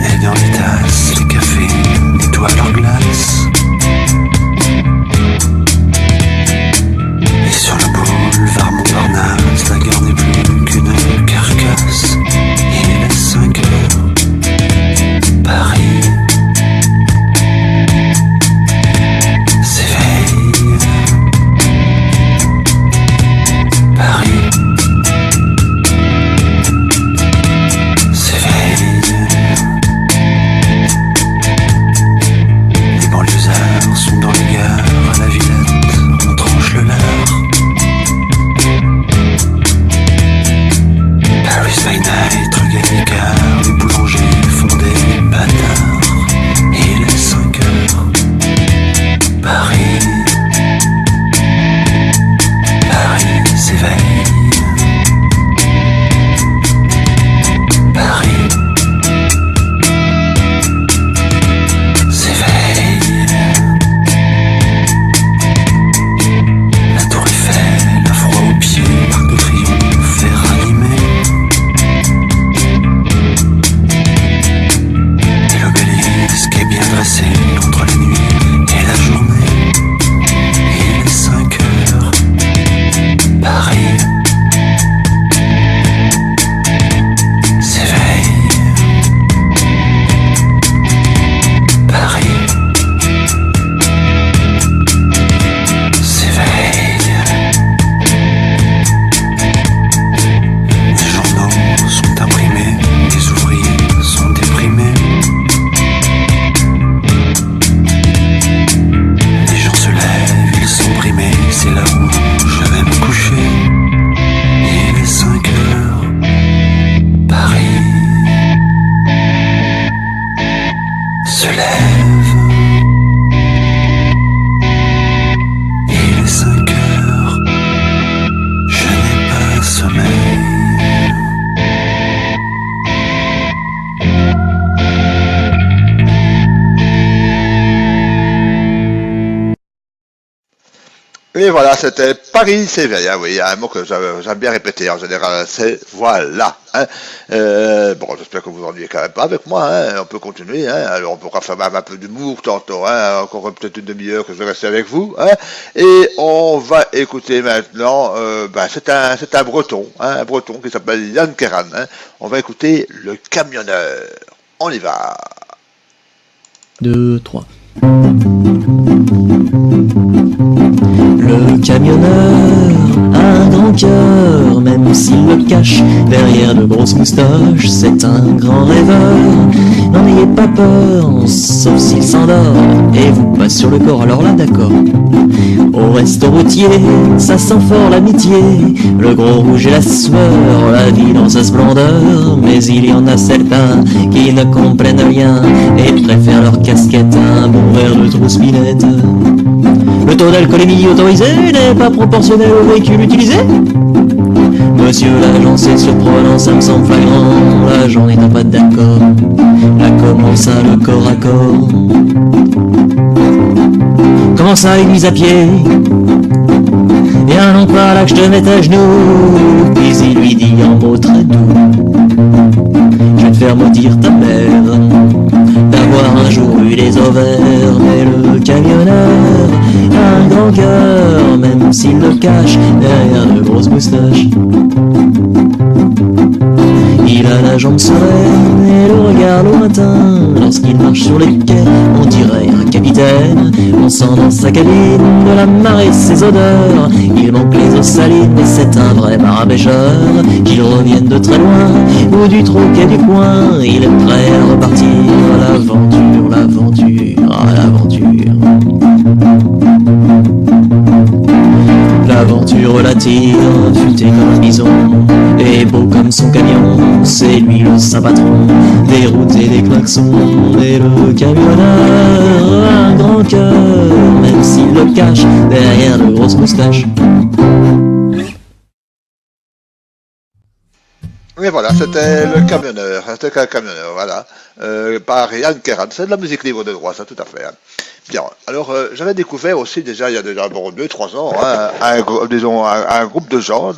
est dans les tasses, les cafés nettoient leur glace. Et voilà, c'était Paris s'éveille. Hein, oui, il y a un mot que j'aime bien répéter en général, c'est voilà. Hein. Bon, j'espère que vous vous ennuyez quand même pas avec moi. Hein. On peut continuer. Hein. Alors, on pourra faire même un peu d'humour tantôt. Hein. Encore peut-être une demi-heure que je vais rester avec vous. Hein. Et on va écouter maintenant. C'est un breton, hein, un breton qui s'appelle Yann Keran. Hein. On va écouter Le Camionneur. On y va. 2, 3. Le camionneur a un grand cœur, même s'il le cache derrière de grosses moustaches. C'est un grand rêveur, n'en ayez pas peur, sauf s'il s'endort et vous passe sur le corps, alors là d'accord. Au resto routier, ça sent fort l'amitié, le gros rouge et la sueur, la vie dans sa splendeur. Mais il y en a certains qui ne comprennent rien et préfèrent leur casquette à un bon verre de trousse-pinette. Le taux d'alcoolémie autorisé n'est pas proportionnel au véhicule utilisé. Monsieur l'agent, c'est surprenant, ça me semble flagrant. L'agent n'est pas d'accord. Là commence le corps à corps. Comment ça, église à pied? Viens non pas là que je te mette à genoux. Puis il lui dit en mots très doux: je vais te faire maudire ta mère d'avoir un jour eu les ovaires. Mais le camionneur a un grand cœur, même s'il le cache derrière de grosses moustaches. Il a la jambe sereine et le regard lointain. Lorsqu'il marche sur les quais, on dirait un capitaine. On sent dans sa cabine de la marée ses odeurs. Il manque les eaux salines, mais c'est un vrai marin-pêcheur. Qu'il revienne de très loin ou du troquet du coin, il est prêt à repartir à l'aventure, l'aventure, à l'aventure. L'aventure l'attire, futé comme un bison, et beau comme son camion, c'est lui le saint patron des routes et des klaxons. Et le camionneur a un grand cœur, même s'il le cache derrière de grosses moustaches. Et voilà, c'était le camionneur, voilà, par Yann Keran. C'est de la musique libre de droit, ça, tout à fait. Hein. Bien, alors j'avais découvert aussi déjà, il y a déjà 2-3 ans, hein, un groupe de gens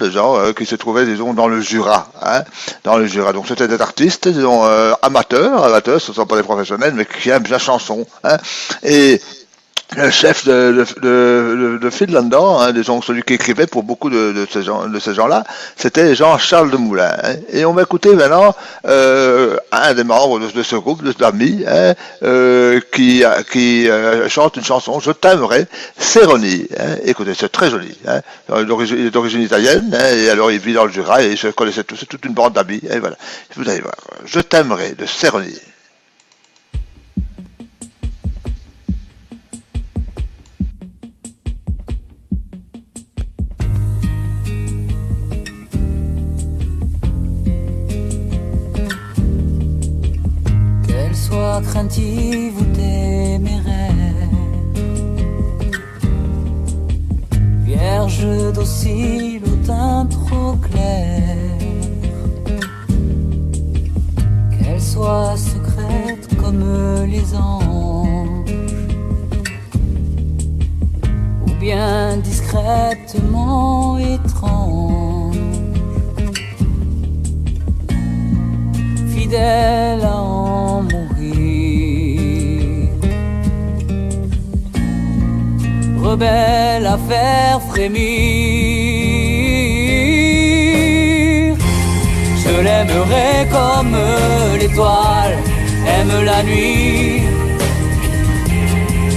qui se trouvaient, disons, dans le Jura. Hein, dans le Jura. Donc c'était des artistes, disons, amateurs, ce ne sont pas des professionnels, mais qui aiment la chanson. Hein, et le chef de file là-dedans, hein, disons, celui qui écrivait pour beaucoup de ces gens-là, c'était Jean-Charles de Moulin. Hein, et on va écouter maintenant un des membres de ce groupe d'amis, hein, qui chante une chanson, Je t'aimerai, Séroni. Hein, écoutez, c'est très joli. Hein, il est d'origine italienne, hein, et alors il vit dans le Jura et il se connaissait tous, c'est toute une bande d'amis. Et voilà, vous allez voir, Je t'aimerai de Séroni. Sois craintive ou téméraire, vierge docile au teint trop clair, qu'elle soit secrète comme les anges, ou bien discrètement étrange, fidèle à en mourir, rebelle à faire frémir. Je l'aimerai comme l'étoile aime la nuit,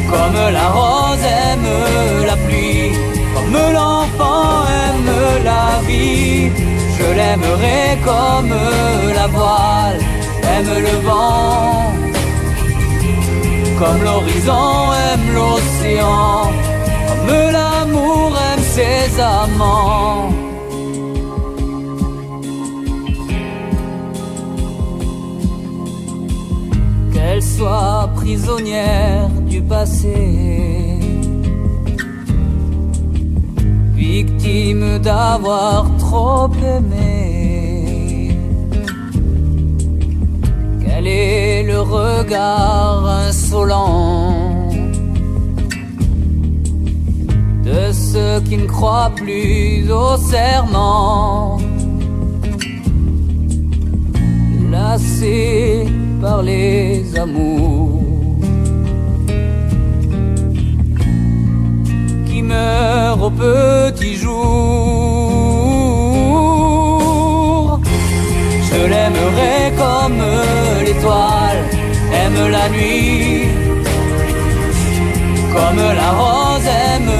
comme la rose aime la pluie, comme l'enfant aime la vie. Je l'aimerai comme la voile aime le vent, comme l'horizon aime l'océan, comme l'amour aime ses amants. Qu'elle soit prisonnière du passé, victime d'avoir trop aimé, qu'elle ait le regard insolent de ce ceux qui ne croient plus au serment, lassés par les amours qui meurent au petit jour. Je l'aimerai comme l'étoile aime la nuit, comme la rose aime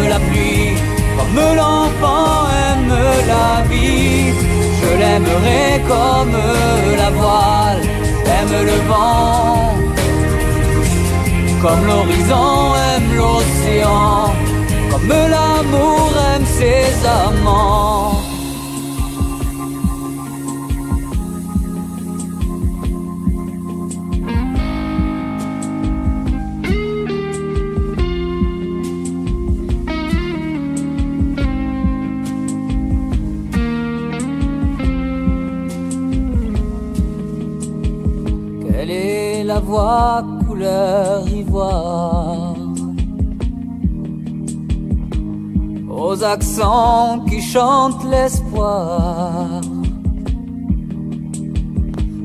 la pluie, comme l'enfant aime la vie. Je l'aimerai comme la voile aime le vent, comme l'horizon aime l'océan, comme l'amour aime ses amants. La voix couleur ivoire, aux accents qui chantent l'espoir,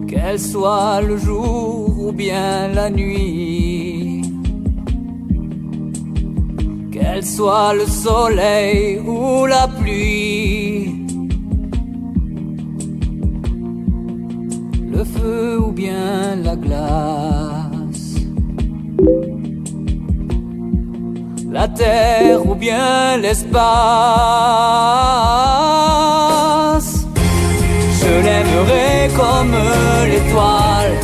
qu'elle soit le jour ou bien la nuit, qu'elle soit le soleil ou la pluie, le feu ou bien la glace, la terre ou bien l'espace. Je l'aimerai comme l'étoile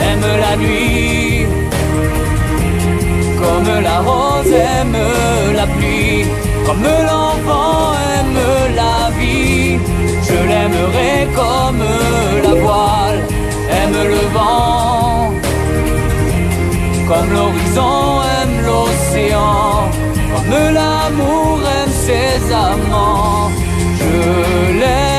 aime la nuit, comme la rose aime la pluie, comme l'enfant aime la vie. Je l'aimerai comme la voile aime le vent, comme l'horizon aime l'océan, comme l'amour aime ses amants. Je l'aimerai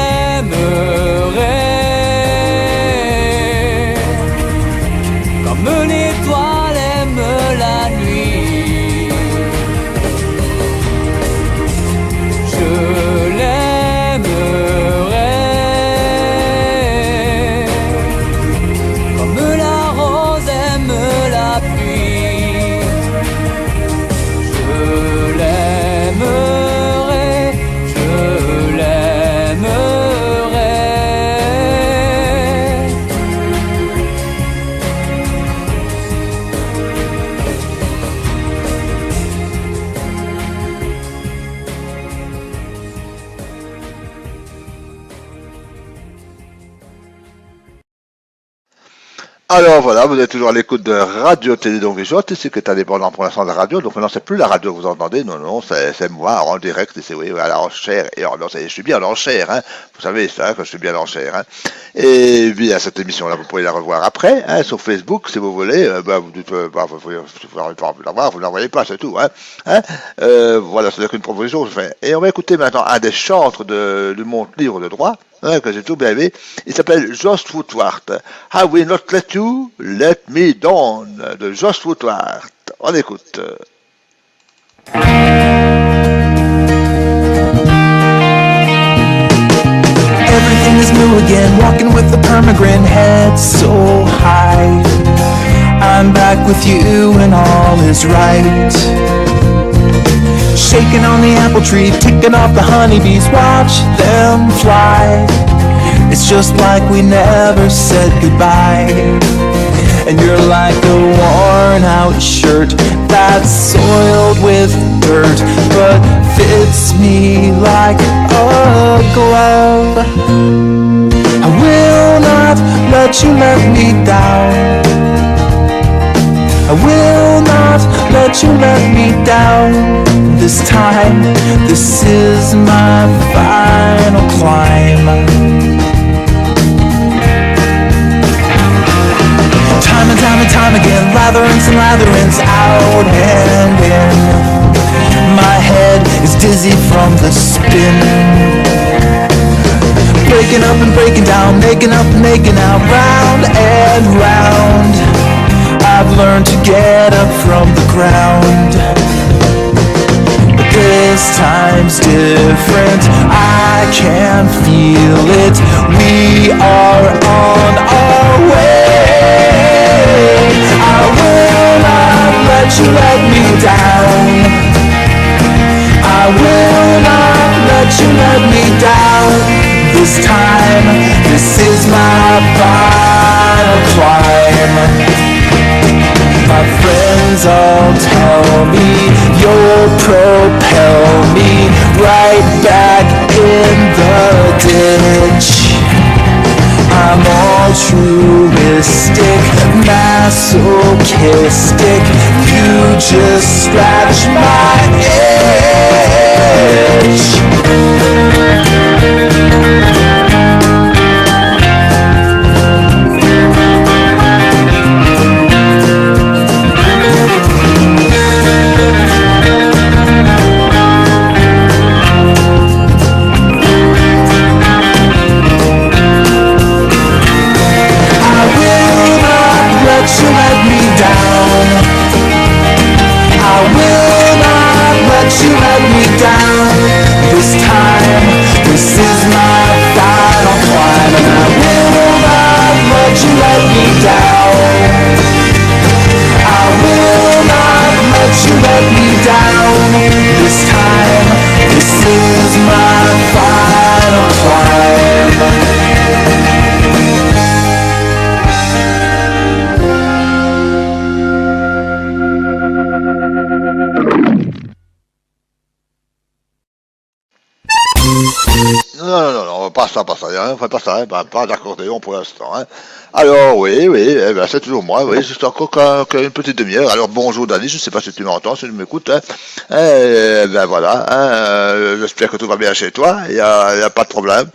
comme l'étoile aime la nuit. Je l'aimerai comme la rose aime la pluie. Je l'aimerai, je l'aimerai. Alors voilà, vous êtes toujours à l'écoute de Radio Télé Don Quichotte, ici qui est indépendant pour l'instant de la radio. Donc maintenant c'est plus la radio que vous entendez, non, c'est moi en direct, c'est oui, à l'enchère. Et alors, je suis bien en enchère, hein. Vous savez ça, que je suis bien en enchère, hein. Et bien cette émission-là, vous pouvez la revoir après, hein, sur Facebook, si vous voulez. Vous dites, vous la voir, vous ne la voyez pas, c'est tout, hein. Voilà, c'est qu'une proposition que je fais. Et on va écouter maintenant un des chantres de mon livre de droit, hein, que j'ai tout bien aimé. Il s'appelle Jost Woodward. I will not let you let me down, de Jost Woodward. On écoute. Everything is new again, walking with a permagrin, head so high. I'm back with you and all is right. Shaking on the apple tree, ticking off the honeybees, watch them fly. It's just like we never said goodbye. And you're like a worn out shirt that's soiled with dirt, but fits me like a glove. I will not let you let me down. I will not let you let me down. This time, this is my final climb. Time and time and time again, latherings and latherings, out and in. My head is dizzy from the spin. Breaking up and breaking down, making up and making out, round and round. I've learned to get up from the ground. But this time seems different. I can feel it. We are on our way. I will not let you let me down. I will not let you let me down. This time, this is my final climb. My friends all tell me you'll propel me right back in the ditch. I'm altruistic, masochistic. You just scratch my itch. You let me down. This time, this is my final climb, and I will not let you let me down. I will not let you let me down. This time, this is my final climb. Non, pas ça, hein, enfin pas ça, hein, pas d'accordéon pour l'instant. Hein. Alors oui, eh ben, c'est toujours moi, oui, juste encore qu'une petite demi-heure. Alors bonjour Dani, je ne sais pas si tu m'entends, si tu m'écoutes. Hein. Ben voilà, hein, j'espère que tout va bien chez toi, il n'y a pas de problème.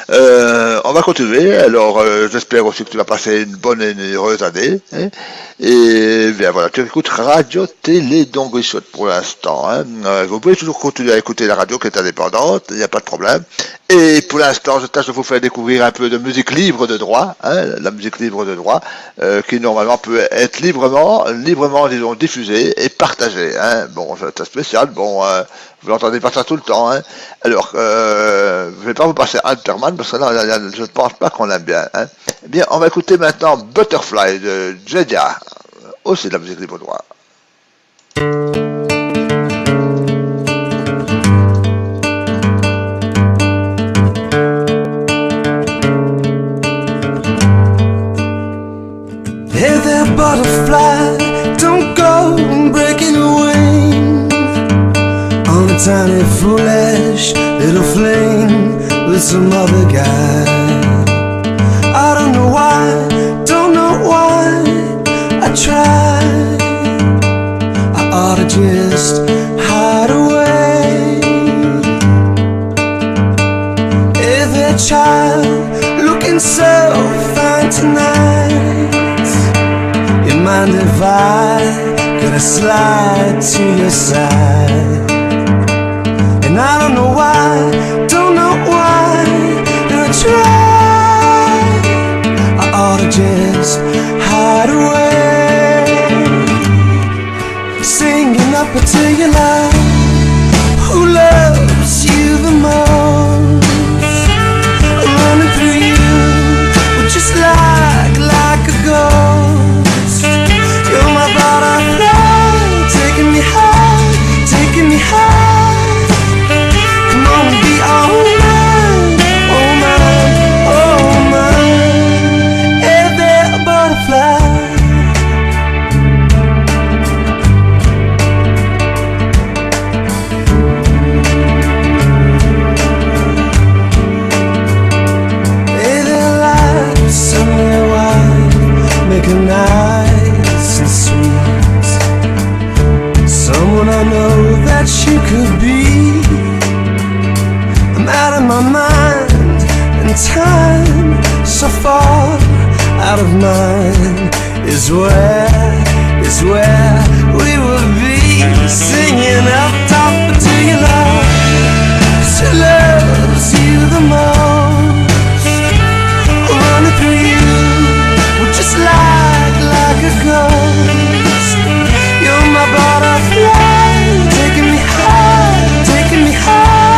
On va continuer, alors j'espère aussi que tu vas passer une bonne et une heureuse année. Hein. Et bien voilà, tu écoutes Radio Télé Donguichot pour l'instant. Hein. Vous pouvez toujours continuer à écouter la radio qui est indépendante, il n'y a pas de problème. Et pour l'instant, je tâche de vous faire découvrir un peu de musique libre de droit, hein, la musique libre de droit, qui normalement peut être librement, disons, diffusée et partagée. Hein. Bon, c'est spécial, bon, vous l'entendez pas ça tout le temps. Hein. Alors, je vais pas vous passer Alterman, parce que là, je ne pense pas qu'on l'aime bien. Hein. Eh bien, on va écouter maintenant Butterfly de Jedia, aussi de la musique libre de droit. Hey there, butterfly, don't go breaking your wings on a tiny, foolish little fling with some other guy. I don't know why I tried. I ought to just hide away. Hey there, child, looking so fine tonight. Mind if I could slide to your side? And I don't know why that I tried. I ought to just hide away, singing up until you love. Who loves you the most? Running through you, well, just like a ghost. You're my butterfly, taking me high. Come on and be all mine, oh mine. Hey there, butterfly. Hey there, life, suddenly wild, make a nice and sweet. Someone I know that you could be. I'm out of my mind, and time so far out of mind is where we will be, singing up top until you love. 'Cause she loves you the most. Running through you, well, just like a ghost. You're my butterfly, taking me high.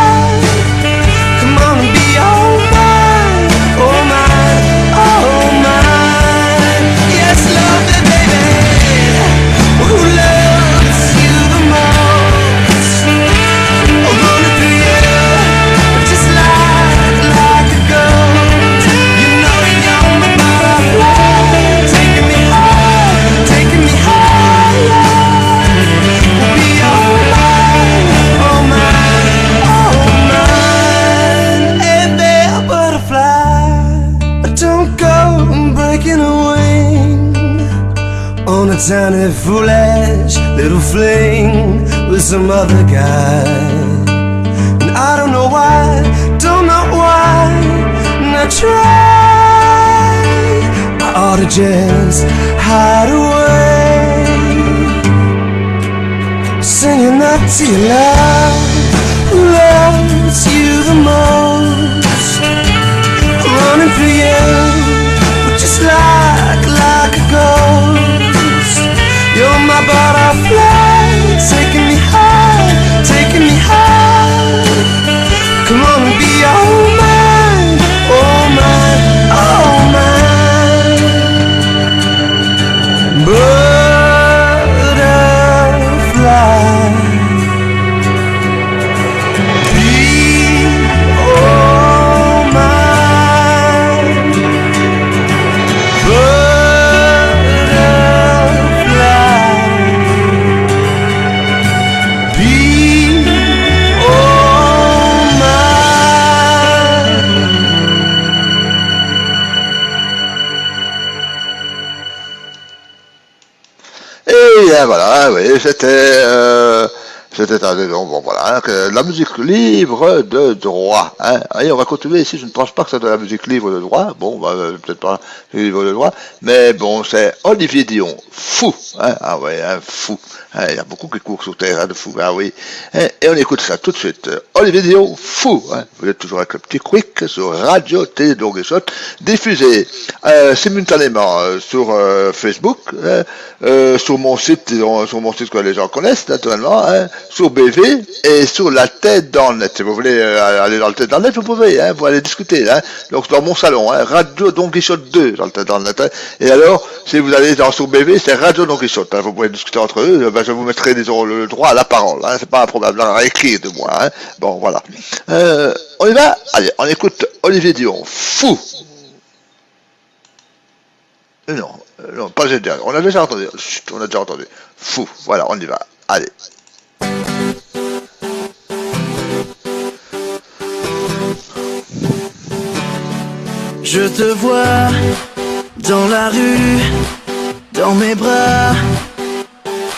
a foolish little fling with some other guy. And I don't know why, and I try. I ought to just hide away, singing that to your love, who loves you the most, running for you, just like a ghost. You're my butterfly, taking me high, taking me high. Come on and be all mine, all mine, all mine. Butterfly, be all mine. Et voilà, oui, c'était bon voilà, la musique libre de droit. Hein. Allez, on va continuer ici. Je ne pense pas que c'est de la musique libre de droit. Bon, peut-être pas libre de droit, mais bon, c'est Olivier Dion, fou. Hein. Ah ouais, hein, fou. Hein, il y a beaucoup qui courent sur terre, hein, de fou. Ah oui. Et on écoute ça tout de suite. Olivier Dion, fou. Hein. Vous êtes toujours avec le petit Quick sur Radio Télé Dogueshot, diffusé simultanément sur Facebook, sur mon site que les gens connaissent naturellement. Hein, sur BV et sur la tête dans le net. Si vous voulez aller dans le tête dans le net, vous pouvez, hein, vous allez discuter, hein. Donc dans mon salon, hein, Radio Don Quichotte 2 dans le tête dans le net. Hein. Et alors, si vous allez sur BV, c'est Radio Don Quichotte. Hein, vous pouvez discuter entre eux. Ben, je vous mettrai, disons, le droit à la parole. Hein, c'est pas un problème à écrire de moi. Hein. Bon, voilà. On y va. Allez, on écoute Olivier Dion, fou. Non, pas j'ai déjà. On a déjà entendu. Chut, on a déjà entendu. Fou. Voilà, on y va. Allez. Je te vois dans la rue, dans mes bras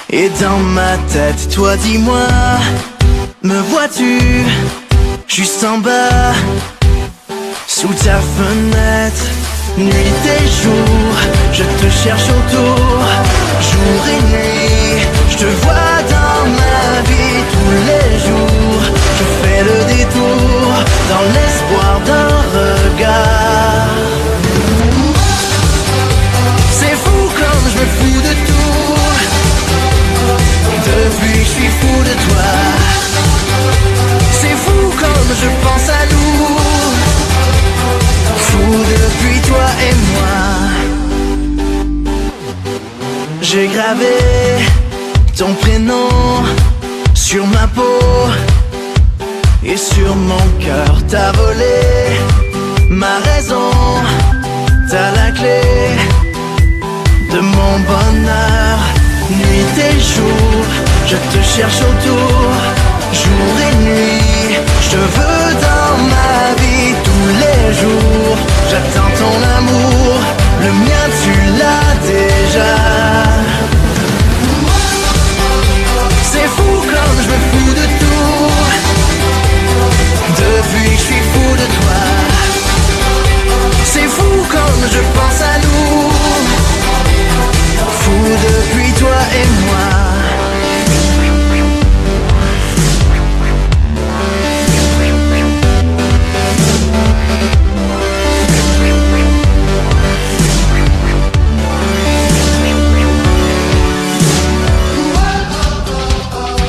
et dans ma tête. Toi dis-moi, me vois-tu juste en bas, sous ta fenêtre? Nuit et jour, je te cherche autour, jour et nuit, je te vois dans ma vie tous les jours. Je fais le détour dans l'espoir d'un regard. C'est fou comme je me fous de tout, depuis que je suis fou de toi. C'est fou comme je pense à nous, fou depuis toi et moi. J'ai gravé ton prénom sur ma peau et sur mon cœur. T'as volé ma raison, t'as la clé de mon bonheur. Nuit et jour, je te cherche autour, jour et nuit, je te veux dans ma vie tous les jours. J'attends ton amour, le mien tu l'as déjà. C'est fou comme je me fous de tout, depuis que je suis fou de toi. C'est fou comme je pense à nous, fou depuis toi et moi.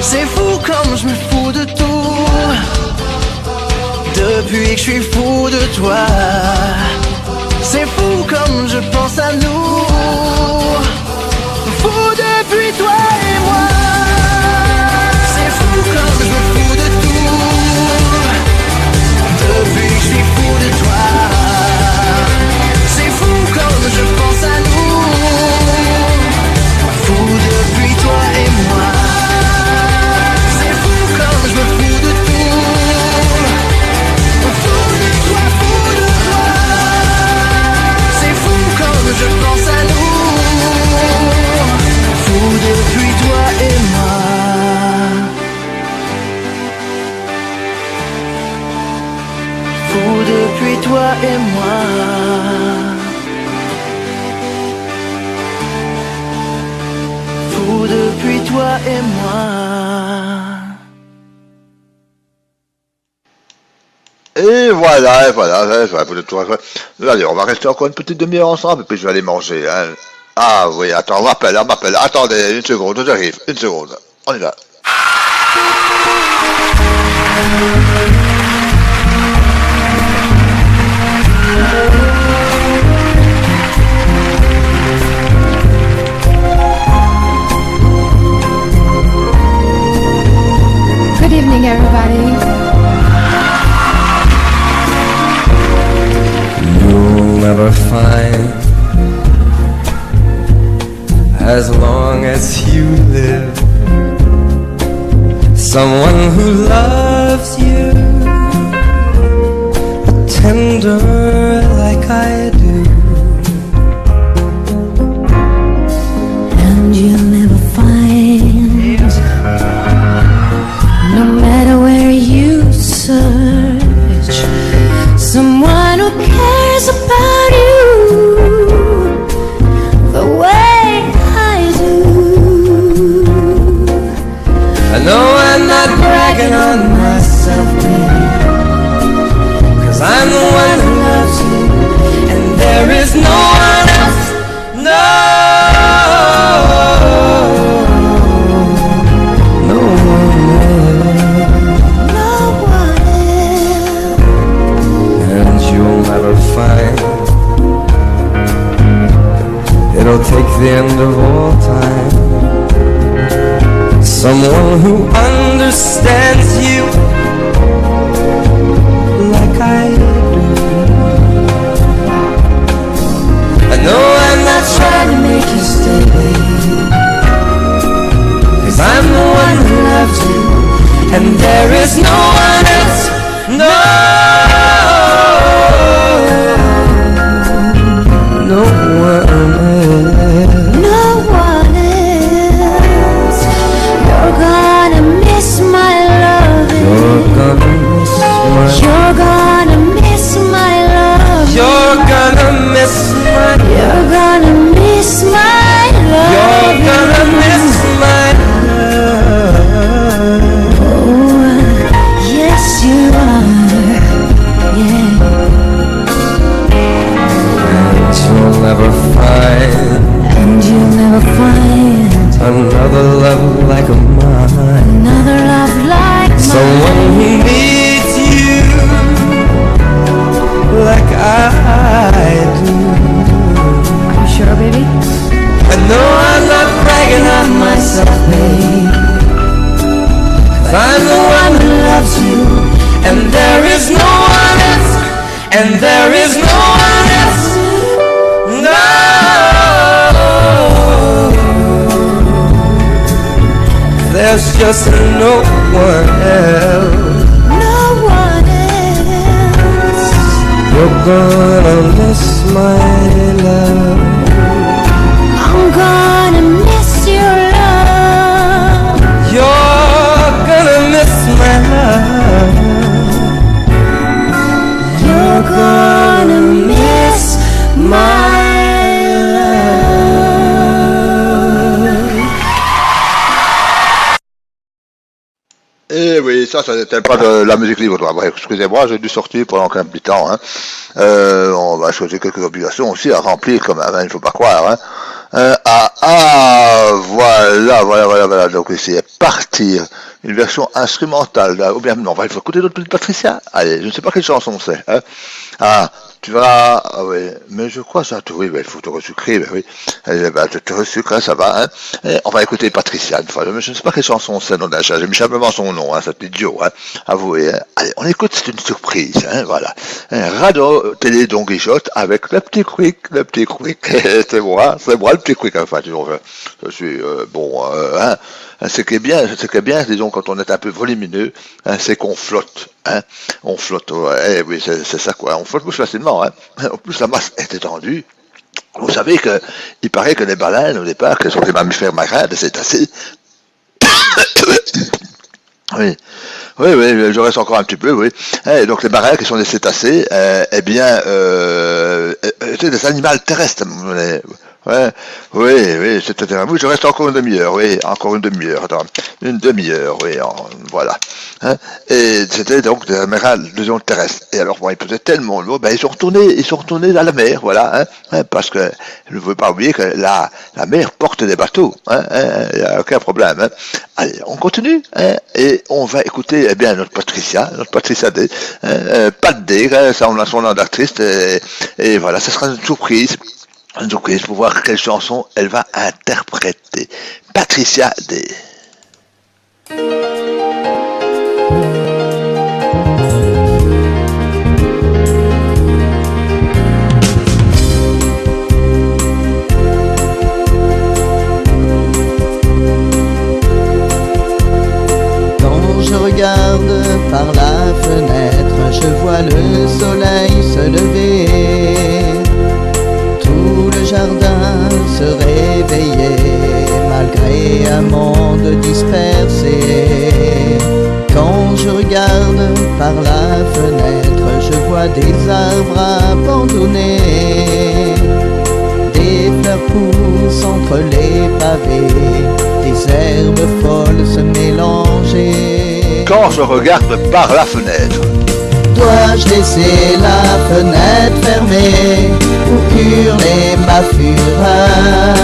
C'est fou comme je me fous de tout, depuis que je suis fou de toi. C'est fou comme je pense à nous, fou depuis toi et moi. C'est fou comme je me fous de tout, depuis que je suis fou de toi. C'est fou comme je pense à nous, fou depuis toi et moi. Je me fous de tout, fou de toi, fou de toi. C'est fou comme je pense et moi. Fou depuis toi et moi. Et voilà, allez, on va rester encore une petite demi-heure ensemble, et puis je vais aller manger, hein. Ah oui, attends, on m'appelle, attendez, une seconde, j'arrive, une seconde, on y va. Good evening, everybody. You'll never find, as long as you live, someone who loves you tender like I do. And you'll never find, no matter where you search, someone who cares about you the way I do. I know I'm not bragging on myself, baby, 'cause I'm the one who loves you, and there is no one else, no one else, and you'll never find, it'll take the end of all time, someone who understands you like I do. I know I'm not trying to make you stay, baby, 'cause I'm the one who loves you, and there is no one else, no one else. No one else. You're gonna miss my love. You're gonna miss my, you're gonna miss my love. You're gonna miss my, you're gonna miss my love. You're gonna miss my love. Oh, yes you are. Yeah. And you'll never find, and you'll never find another love like mine, another love like someone mine. who needs you like I do. Are you sure, baby? I know I'm not bragging on myself, babe, 'cause I'm the one who loves you, and there is no one else, and there is no one else, no. There's just no one else. No one else. You're gonna miss my love. I'm gonna miss your love. You're gonna miss my love. You're gonna miss my love. Et oui, ça n'était pas de la musique libre. Bref, excusez-moi, j'ai dû sortir pendant un petit temps. Hein. On va choisir quelques obligations aussi à remplir quand même, hein, il ne faut pas croire. Hein. Voilà. Donc ici, partir. Une version instrumentale. Ou bien, non, il faut écouter d'autres petites Patricia. Allez, je ne sais pas quelle chanson c'est. Hein. Ah, tu vas... Ah oui, mais je crois ça. Oui, il faut te resucrer, ben oui. Je te resucre, hein, ça va. Hein. Et on va écouter Patricia une fois. Mais je ne sais pas quelle chanson c'est. Non, j'ai mis simplement son nom, hein, cet idiot. Hein. Avouez. Hein. Allez, on écoute, c'est une surprise. Hein, voilà. Radio Télé Don Quichotte avec le petit quick. c'est moi le petit quick. Enfin, je suis bon. Hein. Ce qui est bien, disons, quand on est un peu volumineux, hein, c'est qu'on flotte. Hein. On flotte, ouais, oui, c'est ça quoi. On flotte plus facilement. Hein. En plus, la masse est étendue. Vous savez il paraît que les baleines, au départ, qui sont des mammifères marins, des cétacés, oui, Oui, je reste encore un petit peu, oui. Et donc les baleines qui sont des cétacés, c'est des animaux terrestres. Oui, c'était un bout. Je reste encore une demi-heure, attends, une demi-heure, voilà. Et c'était donc des amirals de zone terrestre. Et alors, ils faisaient tellement lourd, ils sont retournés à la mer, voilà, parce que je ne veux pas oublier que la mer porte des bateaux, il n'y a aucun problème. Allez, on continue, et on va écouter, notre Patricia D, pas de D, ça on a son nom d'actrice, et voilà, ça sera une surprise. Pour voir quelle chanson elle va interpréter. Patricia D. Quand je regarde par la fenêtre, je vois le soleil se lever. Tout le jardin se réveillait malgré un monde dispersé. Quand je regarde par la fenêtre, je vois des arbres abandonnés. Des fleurs poussent entre les pavés, des herbes folles se mélanger. Quand je regarde par la fenêtre, dois-je laisser la fenêtre fermée ou hurler ma fureur?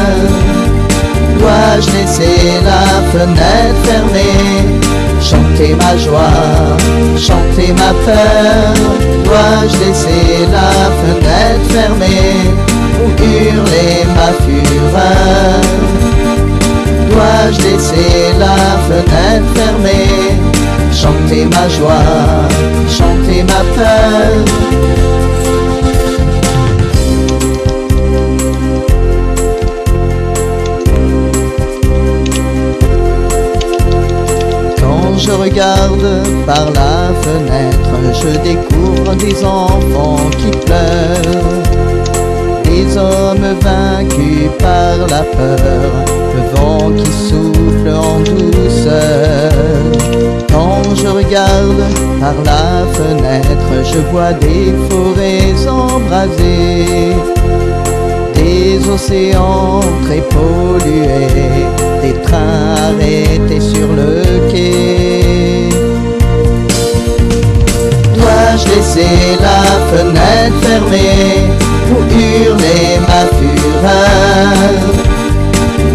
Dois-je laisser la fenêtre fermée, chanter ma joie, chanter ma peur? Dois-je laisser la fenêtre fermée ou hurler ma fureur? Dois-je laisser la fenêtre fermée, chanter ma joie, chanter ma peur? Quand je regarde par la fenêtre, je découvre des enfants qui pleurent, des hommes vaincus par la peur, le vent qui souffle en douceur. Quand je regarde par la fenêtre, je vois des forêts embrasées, des océans très pollués, des trains arrêtés sur le quai. Dois-je laisser la fenêtre fermée ou hurler ma fureur?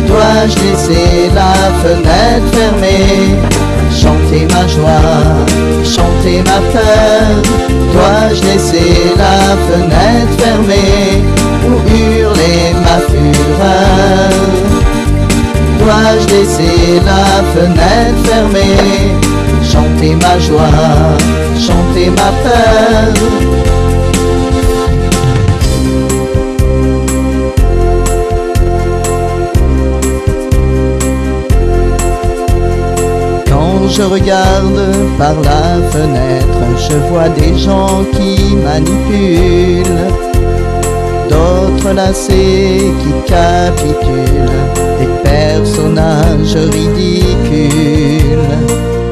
Dois-je laisser la fenêtre fermée, chanter ma joie, chanter ma peur? Dois-je laisser la fenêtre fermée ou hurler ma fureur? Dois-je laisser la fenêtre fermée, chanter ma joie, chanter ma peur? Quand je regarde par la fenêtre, je vois des gens qui manipulent, d'autres lassés qui capitulent, des personnages ridicules.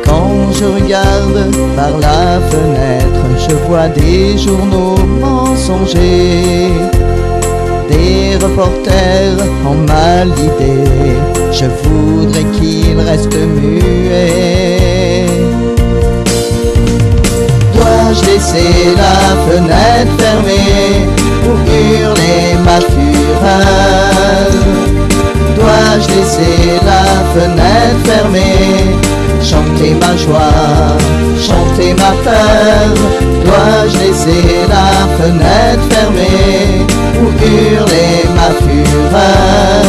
Quand je regarde par la fenêtre, je vois des journaux mensongers, des reporters en mal d'idées. Je voudrais qu'ils restent muets. Dois-je laisser la fenêtre fermée ou hurler ma fureur? Dois-je laisser la fenêtre fermée, chanter ma joie, chanter ma peur? Dois-je laisser la fenêtre fermée ou hurler ma fureur?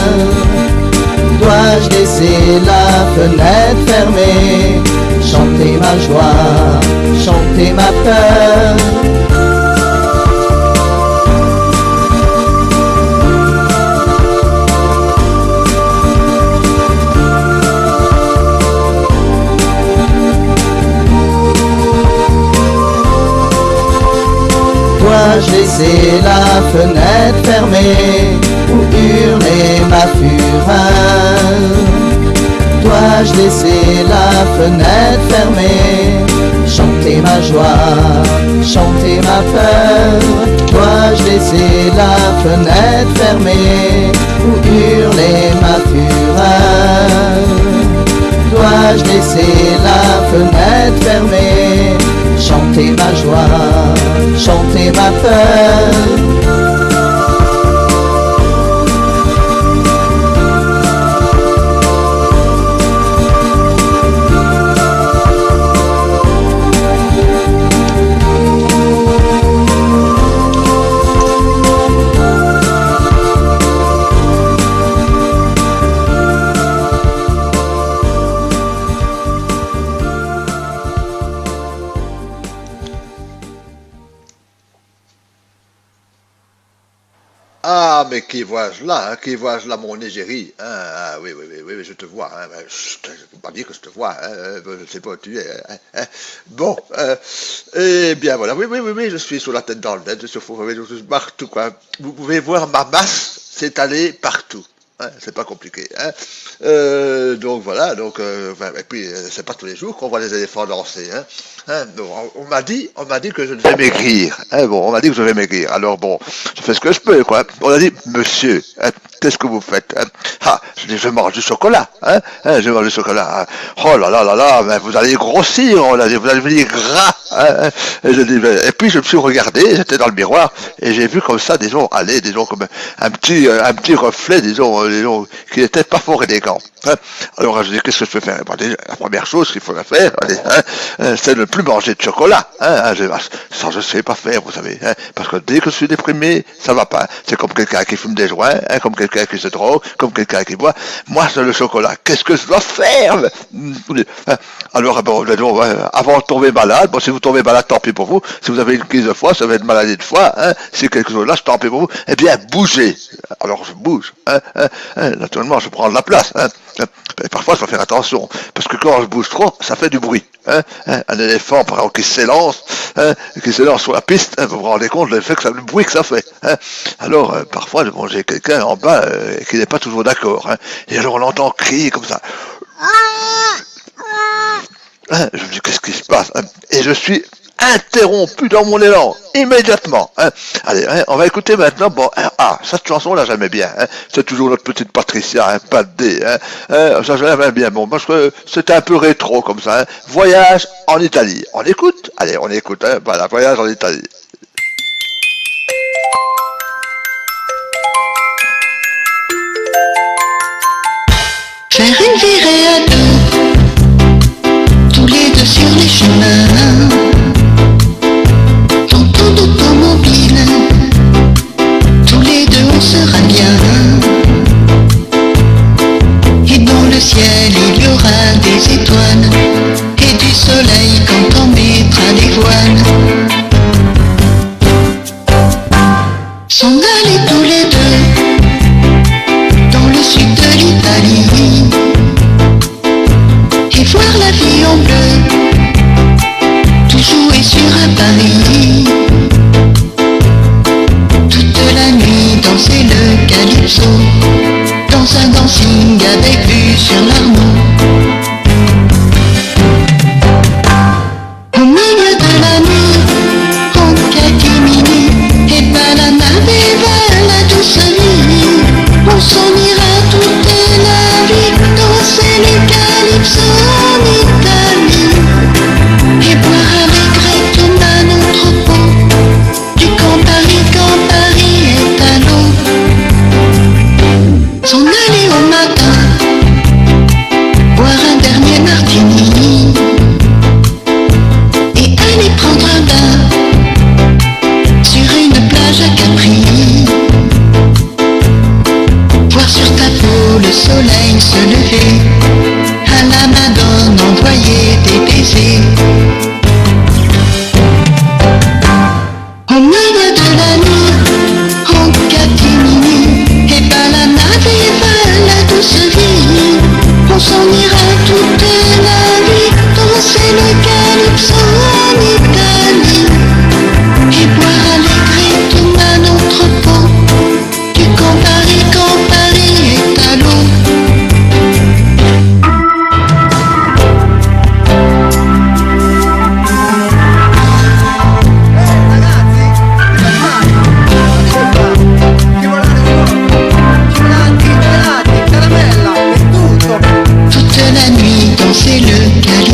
Dois-je laisser la fenêtre fermée, chanter ma joie, chanter ma peur? Dois-je laisser la fenêtre fermée ou hurler ma fureur? Dois-je laisser la fenêtre fermée, chanter ma joie, chanter ma peur? Dois-je laisser la fenêtre fermée ou hurler ma fureur? Dois-je laisser la fenêtre fermée, chanter ma joie, chanter ma peur? Ah, mais qui vois-je là, qui vois-je là, mon égérie, hein? Ah, oui, je te vois, hein, je ne peux pas dire que je te vois, hein, je ne sais pas où tu es, hein. Bon, eh bien voilà, oui, je suis sur la tête dans le net, je suis partout, quoi. Vous pouvez voir ma masse s'étaler partout. Hein, c'est pas compliqué. Hein. Donc voilà, et puis c'est pas tous les jours qu'on voit les éléphants danser. Hein. Hein, donc, on m'a dit que je devais maigrir. Hein, bon, on m'a dit que je devais maigrir. Alors bon, je fais ce que je peux, quoi. On a dit, monsieur, hein, qu'est-ce que vous faites? Hein? Ah, je dis, je mange du chocolat. Hein, je mange du chocolat. Hein. Oh là, mais vous allez grossir. On a dit, vous allez devenir gras. Hein. Et puis je me suis regardé, j'étais dans le miroir et j'ai vu comme ça, disons, comme un petit reflet, disons, qui n'était pas fort élégant. Hein. Alors je dis, qu'est-ce que je peux faire? La première chose qu'il faudrait faire, c'est de ne plus manger de chocolat. Hein. Ça je ne sais pas faire, vous savez. Hein. Parce que dès que je suis déprimé, ça va pas. C'est comme quelqu'un qui fume des joints, hein, comme quelqu'un qui se drogue, comme quelqu'un qui boit. Moi, c'est le chocolat. Qu'est-ce que je dois faire? Alors, bon, avant de tomber malade, bon, si vous tombez malade, tant pis pour vous. Si vous avez une crise de foie, ça va être une maladie de foie, hein. Si quelque chose là, tant pis pour vous. Eh bien, bougez. Alors, je bouge. Naturellement, je prends de la place. Hein. Et parfois, je dois faire attention. Parce que quand je bouge trop, ça fait du bruit. Hein. Un éléphant, par exemple, qui s'élance sur la piste, hein, vous vous rendez compte le bruit que ça fait. Hein. Alors, parfois, j'ai quelqu'un en bas qui n'est pas toujours d'accord. Hein. Et alors, on l'entend crier comme ça. Hein, je me dis, qu'est-ce qui se passe? Hein. Et je suis interrompu dans mon élan, immédiatement. Hein. Allez, hein, on va écouter maintenant. Bon, cette chanson-là, j'aimais bien. Hein. C'est toujours notre petite Patricia, hein, pas de D. Hein. Ça, j'aimais bien. Bon, parce que c'était un peu rétro comme ça. Hein. Voyage en Italie. On écoute? Allez, on écoute. Hein. Voilà, voyage en Italie. Faire une virée à deux, tous les deux sur les chemins, dans ton automobile, tous les deux on sera bien. Et dans le ciel il y aura des étoiles, et du soleil quand on mettra les voiles. S'en aller tous les deux, dans le sud de l'Italie, et voir la vie en bleu, tout jouer sur un Paris. Toute la nuit danser le calypso, dans un dancing avec vue sur l'Arno. Au milieu de la nuit, en catimini, et pas la nave vers la douce nuit, on s'en ira toute la vie, danser le calypso en Italie.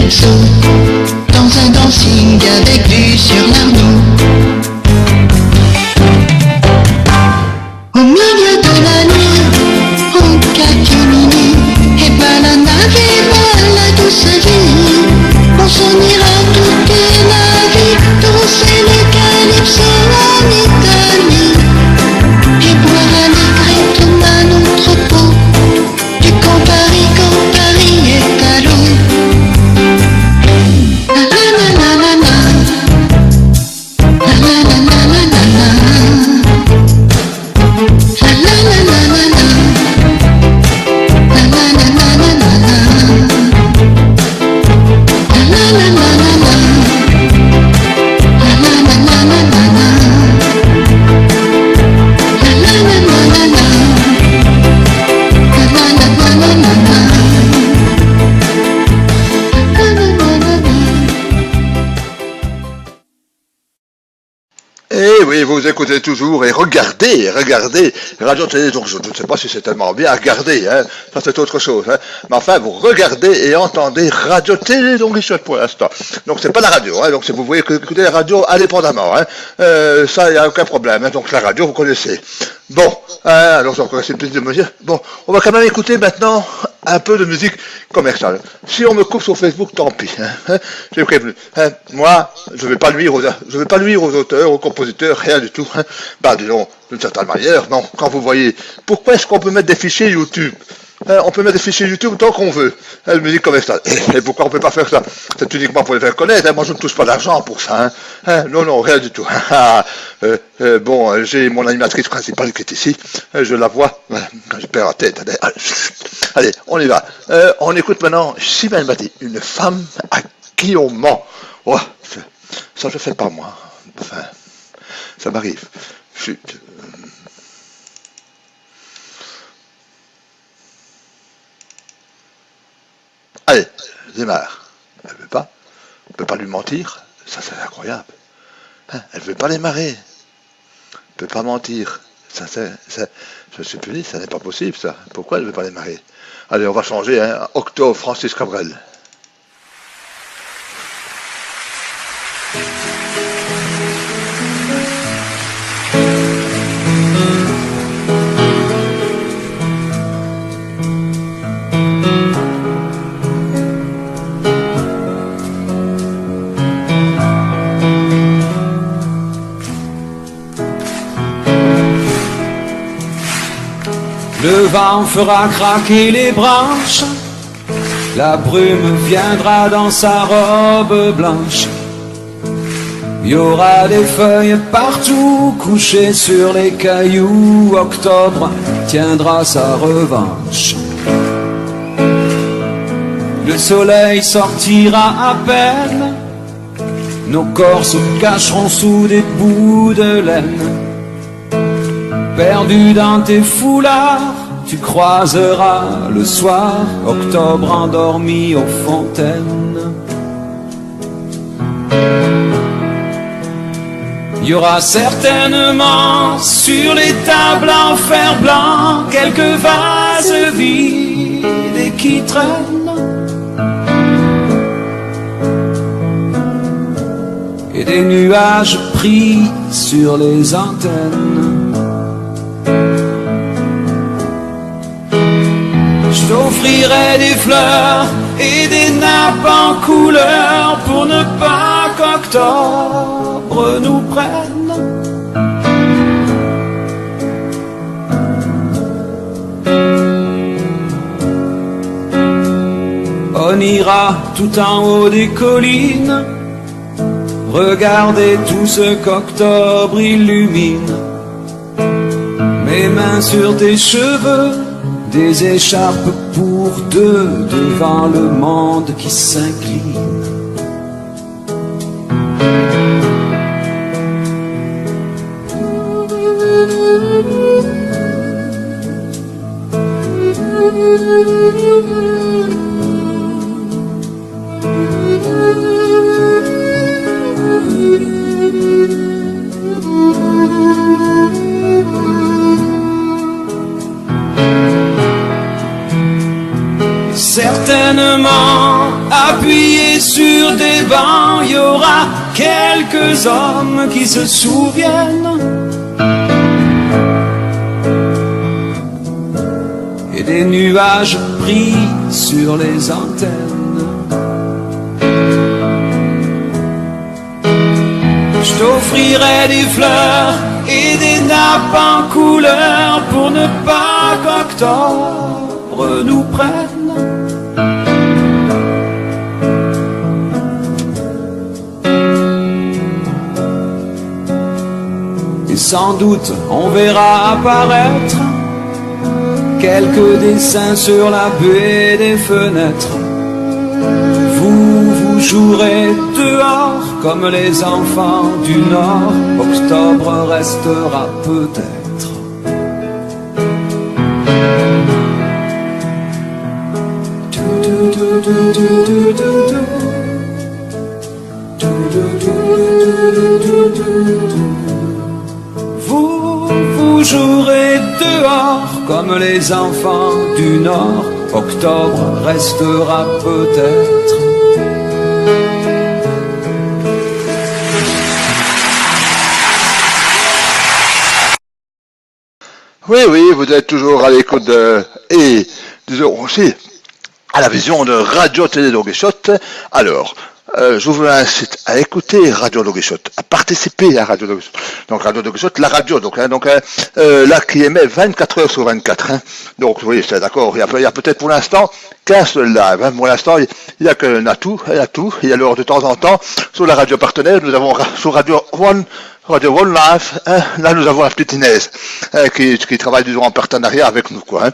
calypso, dans un dancing avec vue sur l'Arnoux. Au milieu de la nuit, en catimini, et ben la navire va la douce vie. On s'en ira toute la vie, danser le calypso en Italie, et boire allégrettement à notre peau, du quand Paris est à l'eau. La la la la la la, la la la la la la la. Et oui, vous écoutez toujours et regardez Radio Télé, donc je ne sais pas si c'est tellement bien, regardez, hein, ça c'est autre chose, hein, mais enfin vous regardez et entendez Radio Télé, donc ici pour l'instant. Donc c'est pas la radio, hein, donc si vous voulez écouter la radio indépendamment, hein, ça il n'y a aucun problème, hein, donc la radio vous connaissez. Bon, alors j'ai encore essayé de me dire, bon, on va quand même écouter maintenant un peu de musique commerciale. Si on me coupe sur Facebook, tant pis. Hein, j'ai prévenu. Hein, moi, je vais pas nuire aux auteurs, aux compositeurs, rien du tout. Hein. Bah, disons, d'une certaine manière, non. Quand vous voyez, pourquoi est-ce qu'on peut mettre des fichiers YouTube? On peut mettre des fichiers YouTube tant qu'on veut, la musique commerciale. Et pourquoi on peut pas faire ça? C'est uniquement pour les faire connaître. Hein. Moi, je ne touche pas d'argent pour ça. Hein. Non, rien du tout. Bon, j'ai mon animatrice principale qui est ici. Je la vois. Quand je perds la tête. Allez, on y va. On écoute maintenant Chimène Badi, une femme à qui on ment. Oh, ça je fais pas moi. Enfin, ça m'arrive. Chut. Allez, démarre. Elle veut pas. On peut pas lui mentir. Ça, c'est incroyable. Hein, elle veut pas démarrer. Elle peut pas mentir. Ça, je suis puni, ça n'est pas possible, ça. Pourquoi elle veut pas démarrer? Allez, on va changer, hein. Octo, Francis Cabrel. Le vent fera craquer les branches, la brume viendra dans sa robe blanche. Il y aura des feuilles partout couchées sur les cailloux. Octobre tiendra sa revanche. Le soleil sortira à peine, nos corps se cacheront sous des bouts de laine. Perdu dans tes foulards, tu croiseras le soir Octobre endormi aux fontaines. Il y aura certainement sur les tables en fer blanc quelques vases vides et qui traînent, et des nuages pris sur les antennes. Je t'offrirai des fleurs et des nappes en couleur pour ne pas qu'octobre nous prenne. On ira tout en haut des collines, regarder tout ce qu'octobre illumine. Mes mains sur tes cheveux, des écharpes pour deux devant le monde qui s'incline. Certainement appuyé sur des bancs, il y aura quelques hommes qui se souviennent. Et des nuages pris sur les antennes. Je t'offrirai des fleurs et des nappes en couleur pour ne pas qu'octobre nous prenne. Et sans doute on verra apparaître quelques dessins sur la baie des fenêtres. Vous jouerez dehors comme les enfants du Nord. Octobre restera peut-être. Vous jouerez dehors comme les enfants du Nord. Octobre restera peut-être. Oui, vous êtes toujours à l'écoute de... Et, disons aussi, à la vision de Radio-Télé Dogueshot. Alors, je vous incite à écouter Radio Dogueshot, à participer à Radio Dogueshot. Donc Radio Dogueshot, la radio, là qui émet 24 heures sur 24. Hein. Donc oui, c'est d'accord. Il y a peut-être pour l'instant qu'un seul live. Hein. Pour l'instant, il n'y a que Natou. Il y a alors de temps en temps sur la radio partenaire. Nous avons sur Radio One Life. Hein. Là, nous avons la petite Inès qui travaille disons en partenariat avec nous, quoi. Hein.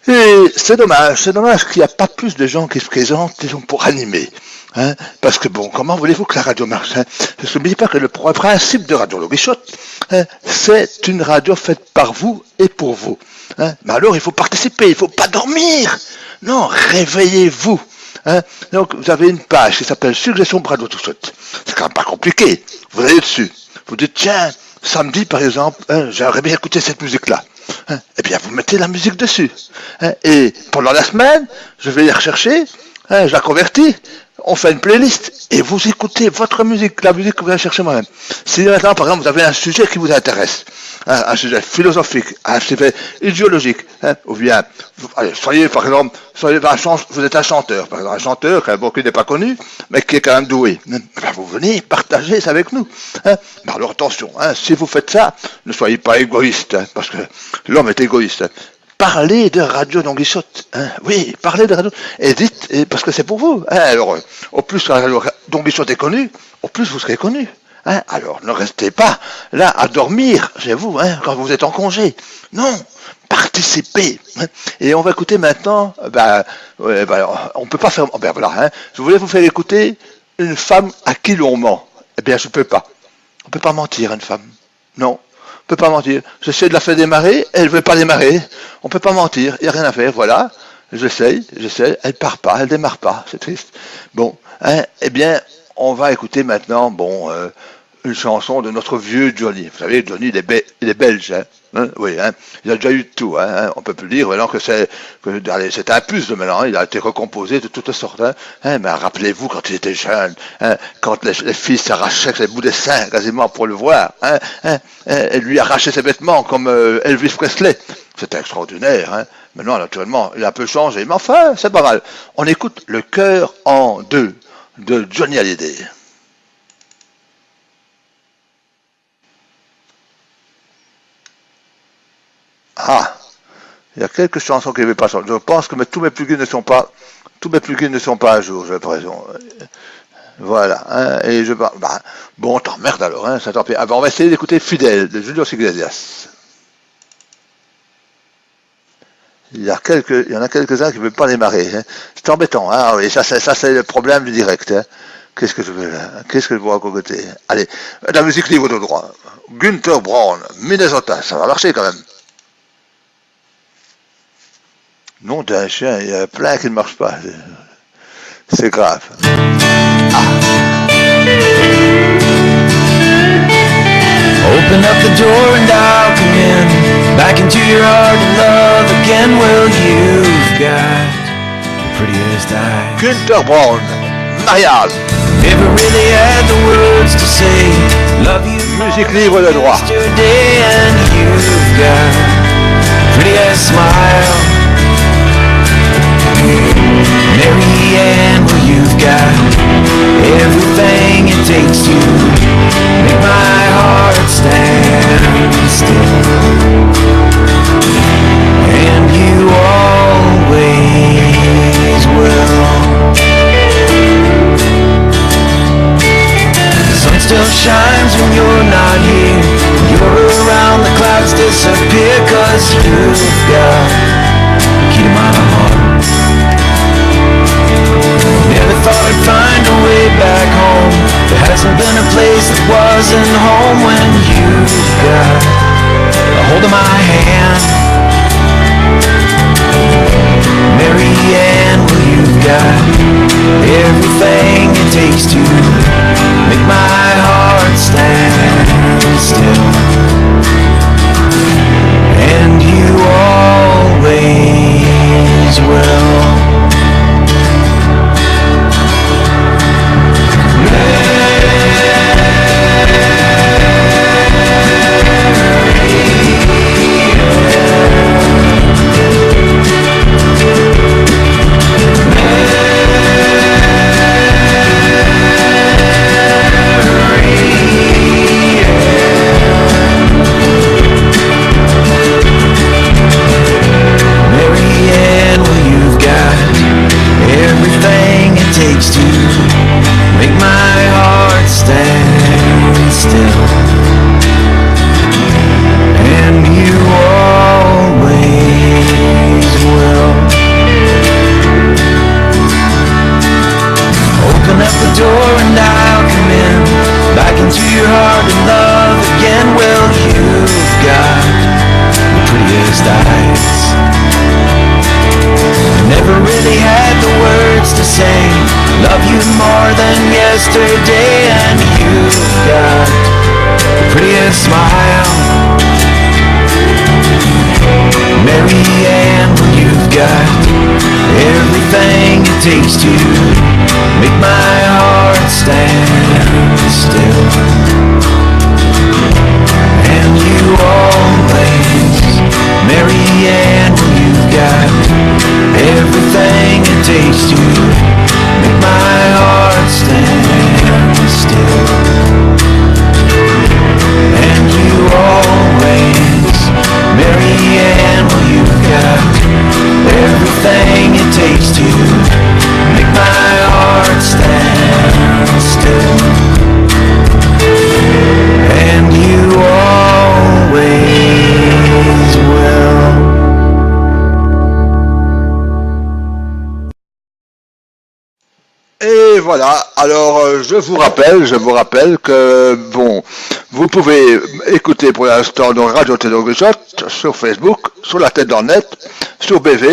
Et c'est dommage qu'il n'y a pas plus de gens qui se présentent, disons, pour animer. Hein, parce que bon, comment voulez-vous que la radio marche, hein? Parce que n'oubliez pas que le principe de Radio Dogueshot, hein, c'est une radio faite par vous et pour vous. Hein. Mais alors, il faut participer, il ne faut pas dormir. Non, réveillez-vous. Hein. Donc, vous avez une page qui s'appelle Suggestion pour Radio Dogueshot. C'est quand même pas compliqué. Vous allez dessus. Vous dites, tiens, samedi, par exemple, hein, j'aimerais bien écouter cette musique-là. Hein, eh bien, vous mettez la musique dessus. Hein, et pendant la semaine, je vais y rechercher, hein, je la convertis, on fait une playlist et vous écoutez votre musique, la musique que vous allez chercher moi-même. Si maintenant, par exemple, vous avez un sujet qui vous intéresse, hein, un sujet philosophique, un sujet idéologique, hein, ou bien, soyez vous êtes un chanteur, par exemple, un chanteur qui n'est pas connu, mais qui est quand même doué. Hein, ben vous venez partager ça avec nous. Hein. Ben alors attention, hein, si vous faites ça, ne soyez pas égoïste, hein, parce que l'homme est égoïste. Hein. Parlez de Radio Dogueshot, hein, oui, parlez de Radio, et dites, parce que c'est pour vous. Hein, alors, au plus Radio Dogueshot est connu, au plus vous serez connu. Hein, alors, ne restez pas là à dormir chez vous, hein, quand vous êtes en congé. Non, participez. Hein. Et on va écouter maintenant, on peut pas faire, voilà, hein, je voulais vous faire écouter une femme à qui l'on ment. Eh bien, je peux pas. On peut pas mentir à une femme. Non. On peut pas mentir. J'essaie de la faire démarrer, elle veut pas démarrer. On peut pas mentir, il n'y a rien à faire, voilà. J'essaie, elle part pas, elle démarre pas, c'est triste. Bon, hein, eh bien, on va écouter maintenant, une chanson de notre vieux Johnny. Vous savez, Johnny, il est belge, hein, oui, hein, il a déjà eu tout, hein, on peut plus dire maintenant que c'est un puce de maintenant, hein, il a été recomposé de toutes sortes, hein, mais rappelez-vous quand il était jeune, hein, quand les filles s'arrachaient ses bouts de seins quasiment pour le voir, hein, elle lui arrachait ses vêtements comme Elvis Presley. C'était extraordinaire, hein. Maintenant, naturellement, il a un peu changé, mais enfin, c'est pas mal. On écoute Le cœur en deux de Johnny Hallyday. Ah, il y a quelques chansons qui ne veulent pas changer. Je pense que tous mes plugins ne sont pas à jour, j'ai l'impression. Voilà, hein, et bon, t'emmerdes alors, hein, ça tant pis. On va essayer d'écouter Fidèle de Julio Iglesias. Il y en a quelques-uns qui ne veulent pas démarrer. Hein. C'est embêtant, hein. Oui, ça c'est le problème du direct. Hein. Qu'est-ce que je veux là? Qu'est-ce que je vois à côté? Allez, la musique libre de droit. Günther Braun, Minnesota, ça va marcher quand même. Nom d'un chien, il y a plein qui ne marchent pas. C'est grave. Open up the door and I'll come in, back into your heart and love again. Well, you've got the prettiest eyes. Günther Braun, mariage. Never really had the words to say. Love you. Musique libre de droit. Yesterday, and you've got prettiest smile. Mary Ann, well, you've got everything it takes to make my heart stand still. And you always will. The sun still shines when you're not here. You're around, the clouds disappear, 'cause you've got the key to my heart. Never thought I'd find a way back home. There hasn't been a place that wasn't home when you've got a hold of my hand. Mary Ann, well, you've got everything it takes to make my heart stand still. And you always will. Takes to make my heart stand still. And you always will. Open up the door and I'll come in, back into your heart and love again. Well, you've got the prettiest eyes. Never really had the words to say. Love you more than yesterday, and you've got the prettiest smile. Mary Ann, you've got everything it takes to make my heart stand still. And you always, Mary Ann, you've got everything it takes to make my heart stand still. And you always, Mary Ann, well, you've got everything it takes to make my heart stand still. And you always will. Et voilà, alors je vous rappelle que, bon, vous pouvez écouter pour l'instant donc Radio Télévision sur Facebook, sur la tête d'Ornette, sur BV,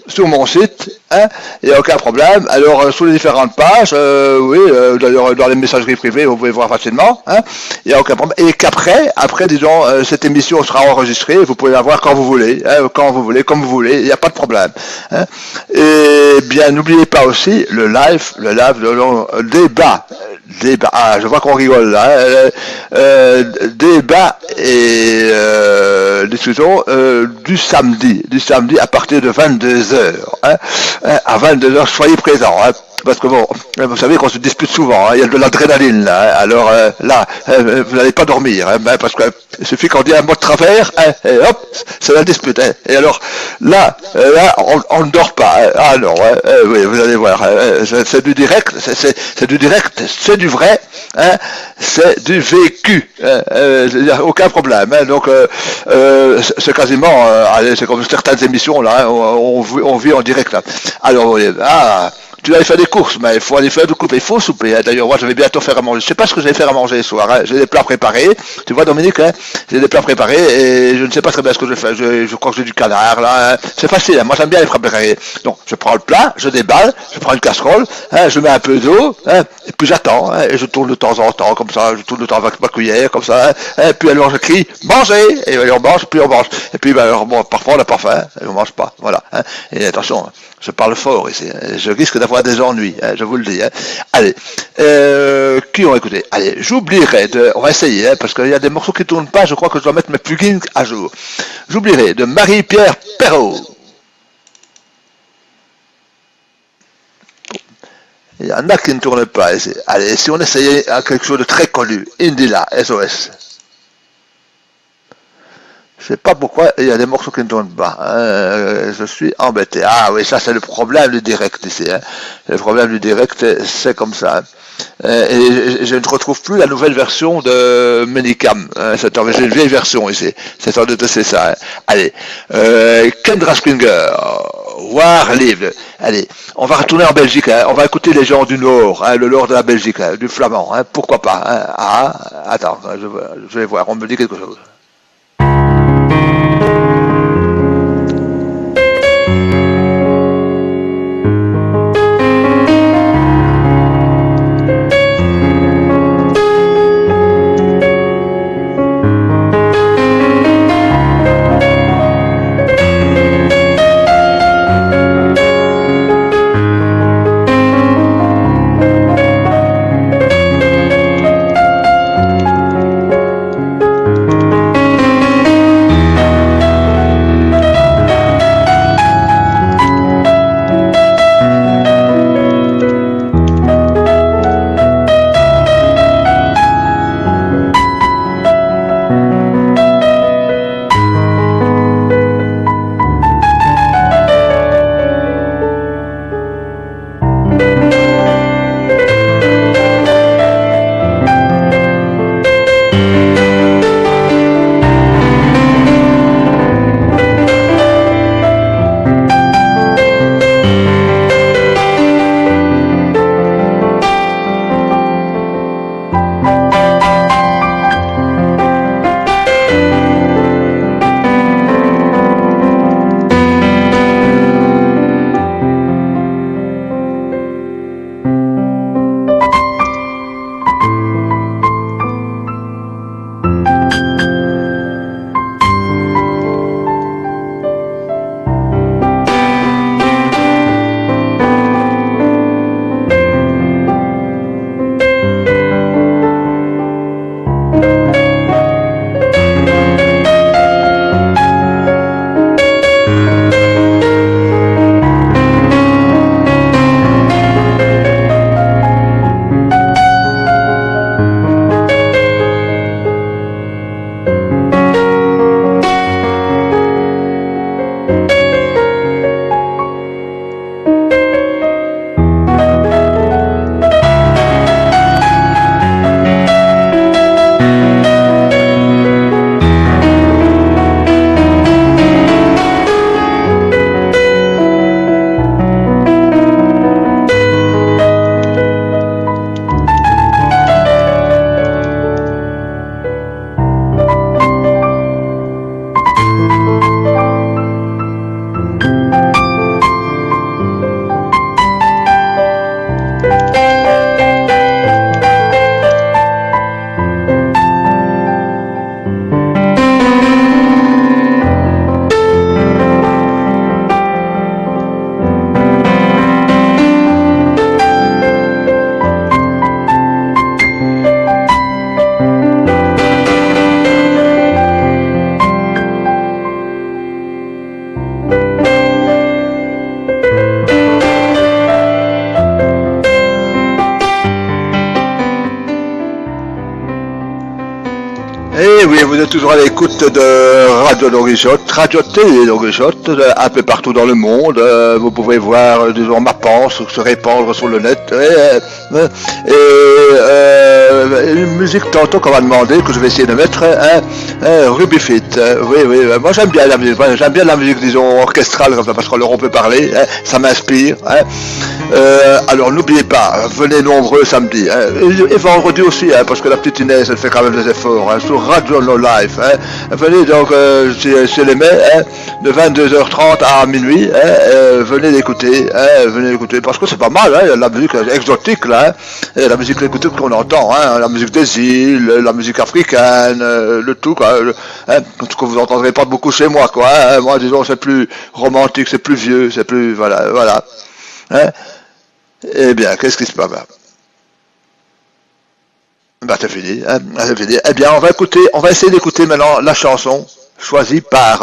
sur mon site, hein, il n'y a aucun problème. Alors sur les différentes pages, d'ailleurs dans les messageries privées, vous pouvez voir facilement, hein, il n'y a aucun problème. Et qu'après, disons, cette émission sera enregistrée, vous pouvez la voir quand vous voulez, hein, comme vous voulez, il n'y a pas de problème. Hein. Et bien, n'oubliez pas aussi le live débat. Ah, je vois qu'on rigole là. Débat et discussion du samedi à partir de 22h. Hein, à 22h, soyez présents. Hein, parce que bon, vous savez qu'on se dispute souvent. Hein, il y a de l'adrénaline là. Hein, alors là, vous n'allez pas dormir. Hein, parce que il suffit qu'on dise un mot de travers, hein, et hop, c'est la dispute. Hein, et alors là, on ne dort pas. Hein, ah non, hein, oui, vous allez voir. C'est du direct, c'est du direct, c'est du vrai. Hein, c'est du vécu, il n'y a aucun problème. Hein, donc c'est quasiment, c'est comme certaines émissions là, hein, on vit en direct là. Alors, tu allais faire des courses, mais il faut aller faire du couper, il faut souper. Hein. D'ailleurs, moi, je vais bientôt faire à manger. Je sais pas ce que je vais faire à manger ce soir. Hein. J'ai des plats préparés. Tu vois, Dominique, hein, j'ai des plats préparés et je ne sais pas très bien ce que je fais. Je crois que j'ai du canard là. Hein. C'est facile. Hein. Moi, j'aime bien les plats préparés. Donc, je prends le plat, je déballe, je prends une casserole, hein, je mets un peu d'eau, hein, et puis j'attends. Hein, et je tourne de temps en temps comme ça. Je tourne de temps avec ma cuillère comme ça. Hein, et puis alors, je crie mangez et on mange, puis on mange. Et puis, alors, bon, parfois on n'a pas faim et on mange pas. Voilà. Hein. Et attention. Je parle fort ici. Je risque d'avoir avoir des ennuis, hein, je vous le dis. Hein. Allez, qui ont écouté? Allez, j'oublierai on va essayer, hein, parce qu'il y a des morceaux qui tournent pas, je crois que je dois mettre mes plugins à jour. J'oublierai de Marie-Pierre Perrault. Il y en a qui ne tournent pas ici. Allez, si on essayait quelque chose de très connu, Indila, SOS. Je sais pas pourquoi il y a des morceaux qui ne tournent pas. Hein. Je suis embêté. Ah oui, ça c'est le problème du direct ici. Hein. Le problème du direct, c'est comme ça. Hein. Et je ne retrouve plus la nouvelle version de Minicam. Hein. C'est une vieille version ici. C'est ça. Hein. Allez, Kendra Springer, War Live. Allez, on va retourner en Belgique. Hein. On va écouter les gens du Nord, hein, le Nord de la Belgique, hein, du flamand. Hein. Pourquoi pas. Hein. Ah, attends, je vais voir. On me dit quelque chose. Et oui, vous êtes toujours à l'écoute de Radio Longishot, Radio Télé Longishot, un peu partout dans le monde. Vous pouvez voir, disons, ma pensée se répandre sur le net. Une musique tantôt qu'on m'a demandé, que je vais essayer de mettre, Ruby Fit. Oui, moi j'aime bien la musique, disons, orchestrale, parce qu'on peut parler, ça m'inspire. Alors n'oubliez pas, venez nombreux samedi, et vendredi aussi, parce que la petite Inès, elle fait quand même des efforts, sur Radio No Life. Venez donc, c'est les mai, de 22h30 à minuit, venez l'écouter, parce que c'est pas mal, la musique exotique, là, la musique écoutée qu'on entend, la musique des îles, la musique africaine, le tout, quoi, ce que vous entendrez pas beaucoup chez moi, quoi, moi, disons, c'est plus romantique, c'est plus vieux, c'est plus, voilà. Eh bien, qu'est-ce qui se passe? Bah, c'est fini, hein, c'est fini. Eh bien, on va essayer d'écouter maintenant la chanson choisie par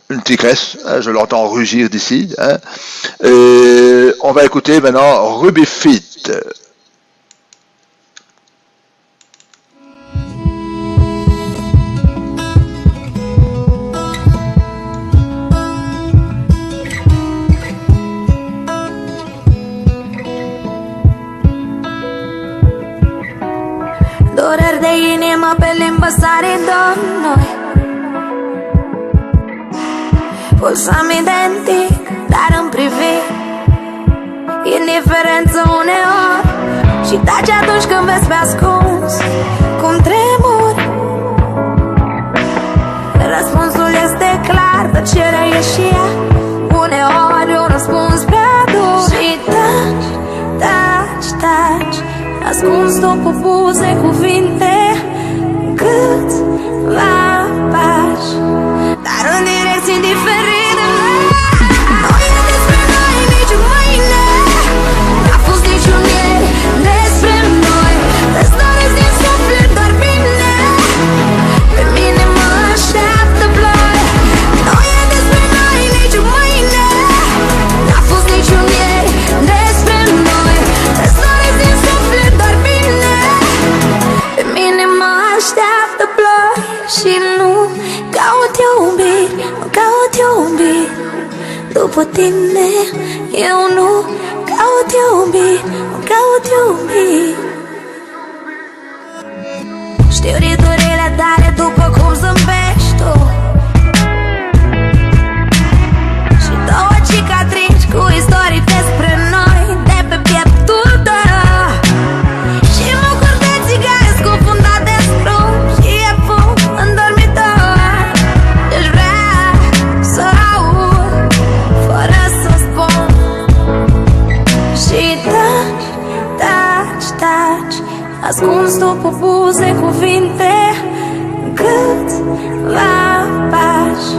une tigresse, hein, je l'entends rugir d'ici, hein, et on va écouter maintenant Ruby Feet. Dureri de inimă pe limbă sare dăm noi. Pulsăm identic, dar în privi indiferență uneori. Și taci atunci când vezi pe ascuns cum tremuri. Răspunsul este clar, tăcerea e și ea uneori un răspuns prea dur. Și taci, taci, taci, ascuns după buze cuvinte câțiva pași, dar în direcții diferite. Nu e despre noi niciun mâine, n-a fost niciun ieri despre noi. Îți doresc din suflet doar bine, pe mine mă așteaptă ploi. Nu e despre noi niciun mâine, n-a fost niciun ieri despre noi. Îți doresc din suflet doar bine, pe mine mă așteaptă ploi. Și nu caut iubiri, nu caut iubiri după tine. Eu nu caut iubiri, nu caut iubiri. Știu riturile tale după cum zâmbești tu, și două cicatrici cu istorii despre noi de pe pieptul tău. Și mucuri de țigare scufundate în scrum, și e fum în dormitor. Deci vreau să aud fără să spun. Și taci, taci, taci, ascuns după buze cuvinte câțiva pași,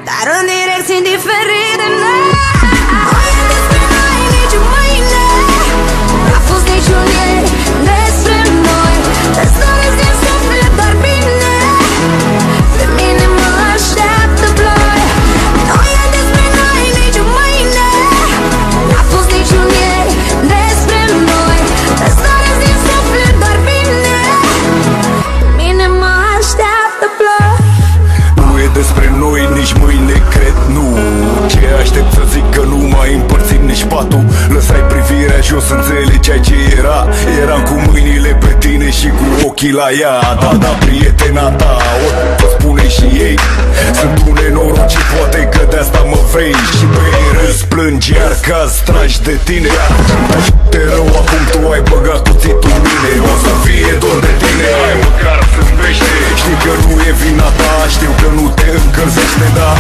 dar în direcții diferite. Nu e despre noi niciun mâine, n-a fost niciun ieri despre noi. Îți doresc din suflet doar bine, pe mine mă așteaptă ploi. Nu e despre noi niciun mâine, n-a fost niciun ieri despre noi. Îți doresc din suflet doar bine, pe mine mă așteaptă ploi. Nu e despre noi nici mâine, cred, nu. Ce aștept să zic că nu mai împărțim nici patul. Lăsai privirea jos, înțelegeai ce era. Eram cu mâinile pe tine și cu ochii la ea. Da, da, prietena ta, o spune și ei. Sunt un nenorocit, poate că de asta mă vrei. Și pe ei râs, plângi iar că-ți tragi de tine. Te rău, acum tu ai băgat cuțitul în mine. O să fie dor de tine, hai măcar zâmbește. Știi că nu e vina ta, știu că nu te încălzește, da,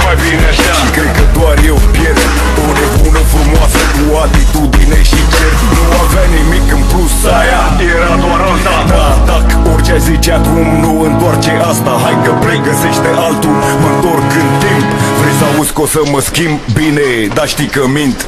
mai bine așa. Și cred că doar eu pierd o nebună frumoasă cu atitudine și cer. Nu avea nimic în plus, aia era doar alta. Da, tac, orice ai zice acum nu întoarce asta. Hai că plec, găsește altul, mă întorc în timp. Vrei să auzi că o să mă schimb? Bine, dar știi că mint.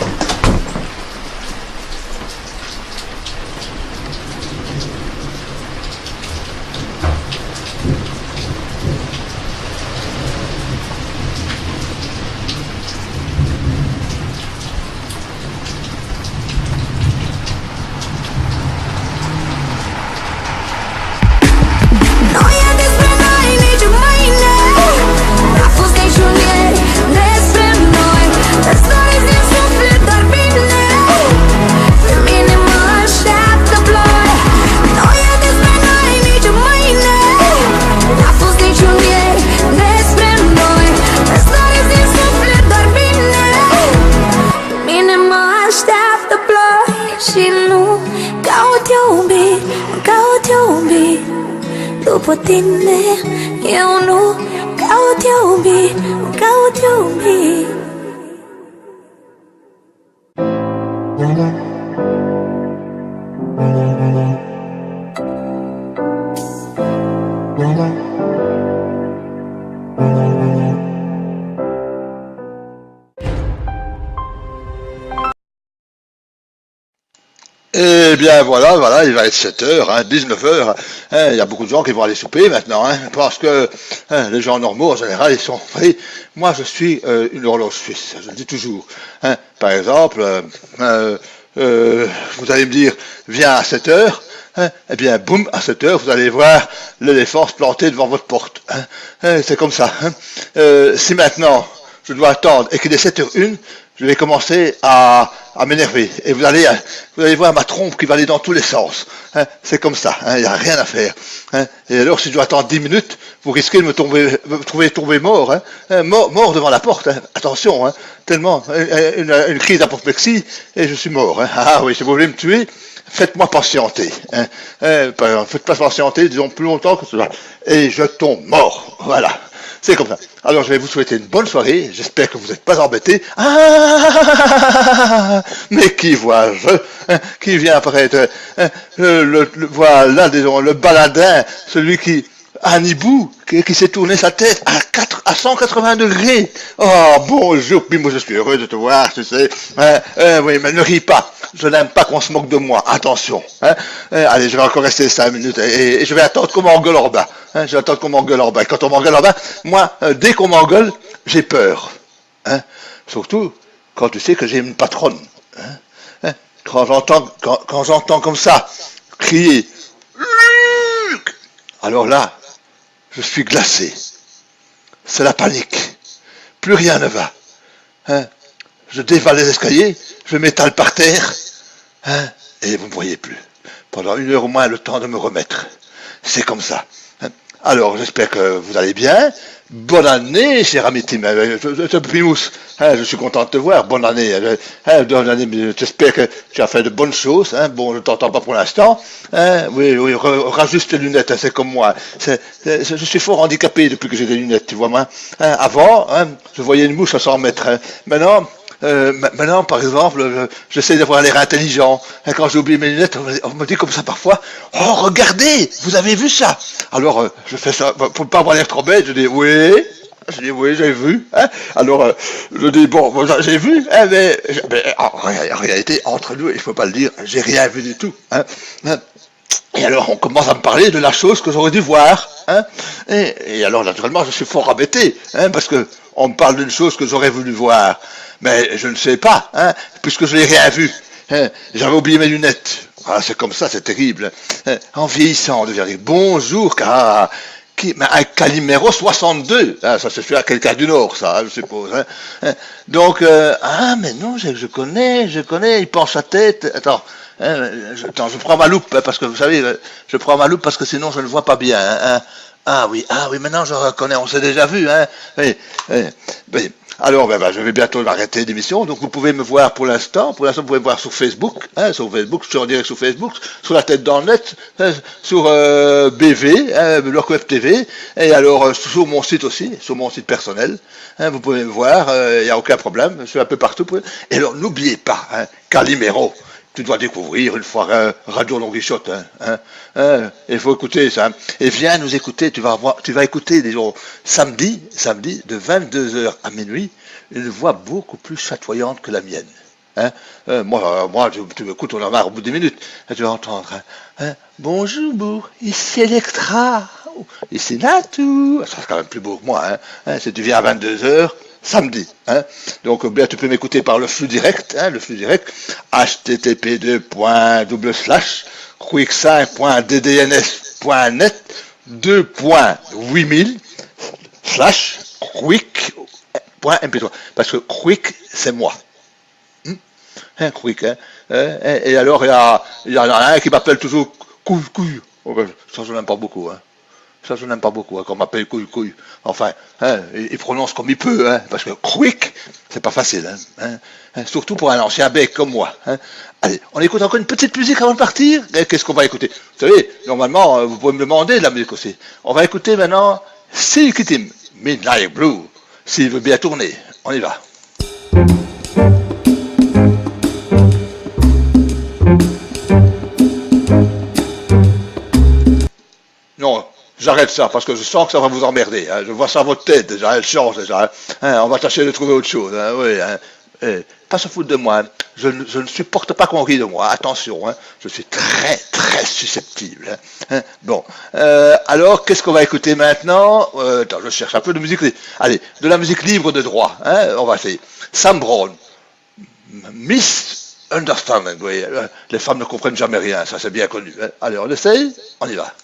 Nu e despre noi niciun mâine, n-a fost niciun ieri despre noi. Îți doresc din suflet doar bine, pe mine mă așteaptă ploi. Nu e despre noi niciun mâine, n-a fost niciun ieri despre noi. Îți doresc din suflet doar bine, pe mine mă așteaptă ploi. Și nu caut iubiri, nu caut iubiri după tine. Eu nu caut iubiri, nu caut iubiri. bien voilà, il va être 7h, 19h. Il y a beaucoup de gens qui vont aller souper maintenant, parce que les gens normaux, en général, ils sont... Moi, je suis une horloge suisse, je le dis toujours. Par exemple, vous allez me dire, viens à 7h, eh bien, boum, à 7h, vous allez voir l'éléphant se planter devant votre porte. C'est comme ça. Si maintenant, je dois attendre et qu'il est 7h01, je vais commencer à m'énerver. Et vous allez voir ma trompe qui va aller dans tous les sens. C'est comme ça, il n'y a rien à faire. Et alors, si je dois attendre 10 minutes, vous risquez de me trouver tombé mort. Mort devant la porte. Attention, tellement, une crise d'apoplexie, et je suis mort. Ah oui, si vous voulez me tuer, faites-moi patienter. Faites-moi patienter, disons, plus longtemps que cela. Et je tombe mort. Voilà. C'est comme ça. Alors, je vais vous souhaiter une bonne soirée. J'espère que vous n'êtes pas embêtés. Mais qui vois-je qui vient apparaître voilà, disons, le baladin, celui qui... Un hibou qui s'est tourné sa tête à 180 degrés. Oh, bonjour, puis moi je suis heureux de te voir, tu sais. Oui, mais ne ris pas. Je n'aime pas qu'on se moque de moi. Attention. Allez, je vais encore rester 5 minutes et je vais attendre qu'on m'engueule en bas. Je vais attendre qu'on m'engueule en bas. Et quand on m'engueule en bas, moi, dès qu'on m'engueule, j'ai peur. Surtout quand tu sais que j'ai une patronne. Quand j'entends comme ça crier, alors là, je suis glacé. C'est la panique. Plus rien ne va. Je dévale les escaliers, je m'étale par terre, et vous ne me voyez plus. Pendant 1 heure au moins, le temps de me remettre. C'est comme ça. Alors, j'espère que vous allez bien. Bonne année, cher ami Tim. Pimous, je suis content de te voir. Bonne année. J'espère que tu as fait de bonnes choses. Bon, je ne t'entends pas pour l'instant. Oui, rajuste tes lunettes, c'est comme moi. Je suis fort handicapé depuis que j'ai des lunettes, tu vois, moi. Avant, je voyais une mouche à 100 mètres. Maintenant, par exemple, j'essaie d'avoir l'air intelligent. Quand j'ai oublié mes lunettes, on me dit comme ça parfois, « Oh, regardez, vous avez vu ça ?» Alors, je fais ça, pour ne pas avoir l'air trop bête, je dis « Oui ». Je dis « Oui, j'ai vu. » Alors, je dis « Bon, j'ai vu, mais en réalité, entre nous, il ne faut pas le dire, j'ai rien vu du tout. » Et alors, on commence à me parler de la chose que j'aurais dû voir. Et alors, naturellement, je suis fort embêté, parce que on me parle d'une chose que j'aurais voulu voir. Mais je ne sais pas, puisque je n'ai rien vu. J'avais oublié mes lunettes. Ah, c'est comme ça, c'est terrible. En vieillissant, on devient dire bonjour, car un Calimero 62. Ça se fait à quelqu'un du Nord, ça, je suppose. Donc, mais non, je connais, il penche sa tête. Attends, je prends ma loupe, parce que vous savez, je prends ma loupe parce que sinon je ne vois pas bien. Ah oui, maintenant je reconnais, on s'est déjà vu. Oui. Alors, je vais bientôt m'arrêter d'émission, donc vous pouvez me voir pour l'instant. Pour l'instant, vous pouvez me voir sur Facebook. Sur Facebook, je suis en direct sur Facebook, sur la tête dans le net, sur BV, Bloc Web TV, et alors sur mon site aussi, sur mon site personnel. Vous pouvez me voir, il n'y a aucun problème, je suis un peu partout. Et alors, n'oubliez pas, Calimero. Tu dois découvrir une fois Radio Longuichotte. Il faut écouter ça. Et viens nous écouter. Tu vas écouter, disons, samedi, de 22h à minuit, une voix beaucoup plus chatoyante que la mienne. Moi, tu m'écoutes, on en a au bout de 10 minutes. Et tu vas entendre. Bonjour, ici Electra. Ici Natou. Ça c'est quand même plus beau que moi. Si tu viens à 22h. Samedi, Donc, bien, tu peux m'écouter par le flux direct, http://quick5.ddns.net 2.8000 /quick.mp3 parce que quick, c'est moi. Quick, et alors, il y en a un qui m'appelle toujours couille. Ça, je n'aime pas beaucoup, Ça, je n'aime pas beaucoup, qu'on m'appelle couille. Enfin, il prononce comme il peut, parce que quick, c'est pas facile, surtout pour un ancien bec comme moi. Allez, on écoute encore une petite musique avant de partir. Qu'est-ce qu'on va écouter? Vous savez, normalement, vous pouvez me demander de la musique aussi. On va écouter maintenant Silky Tim, Midnight Blue, s'il veut bien tourner. On y va. Non. J'arrête ça, parce que je sens que ça va vous emmerder. Je vois ça à votre tête, déjà, elle change, déjà. On va tâcher de trouver autre chose. Oui, Pas se foutre de moi. Je ne supporte pas qu'on rie de moi. Attention, je suis très, très susceptible. Bon. Alors, qu'est-ce qu'on va écouter maintenant? Attends, je cherche un peu de musique. Allez, de la musique libre de droit. On va essayer. Sam Brown. Misunderstanding. Oui, les femmes ne comprennent jamais rien. Ça, c'est bien connu. Allez, on essaye. On y va.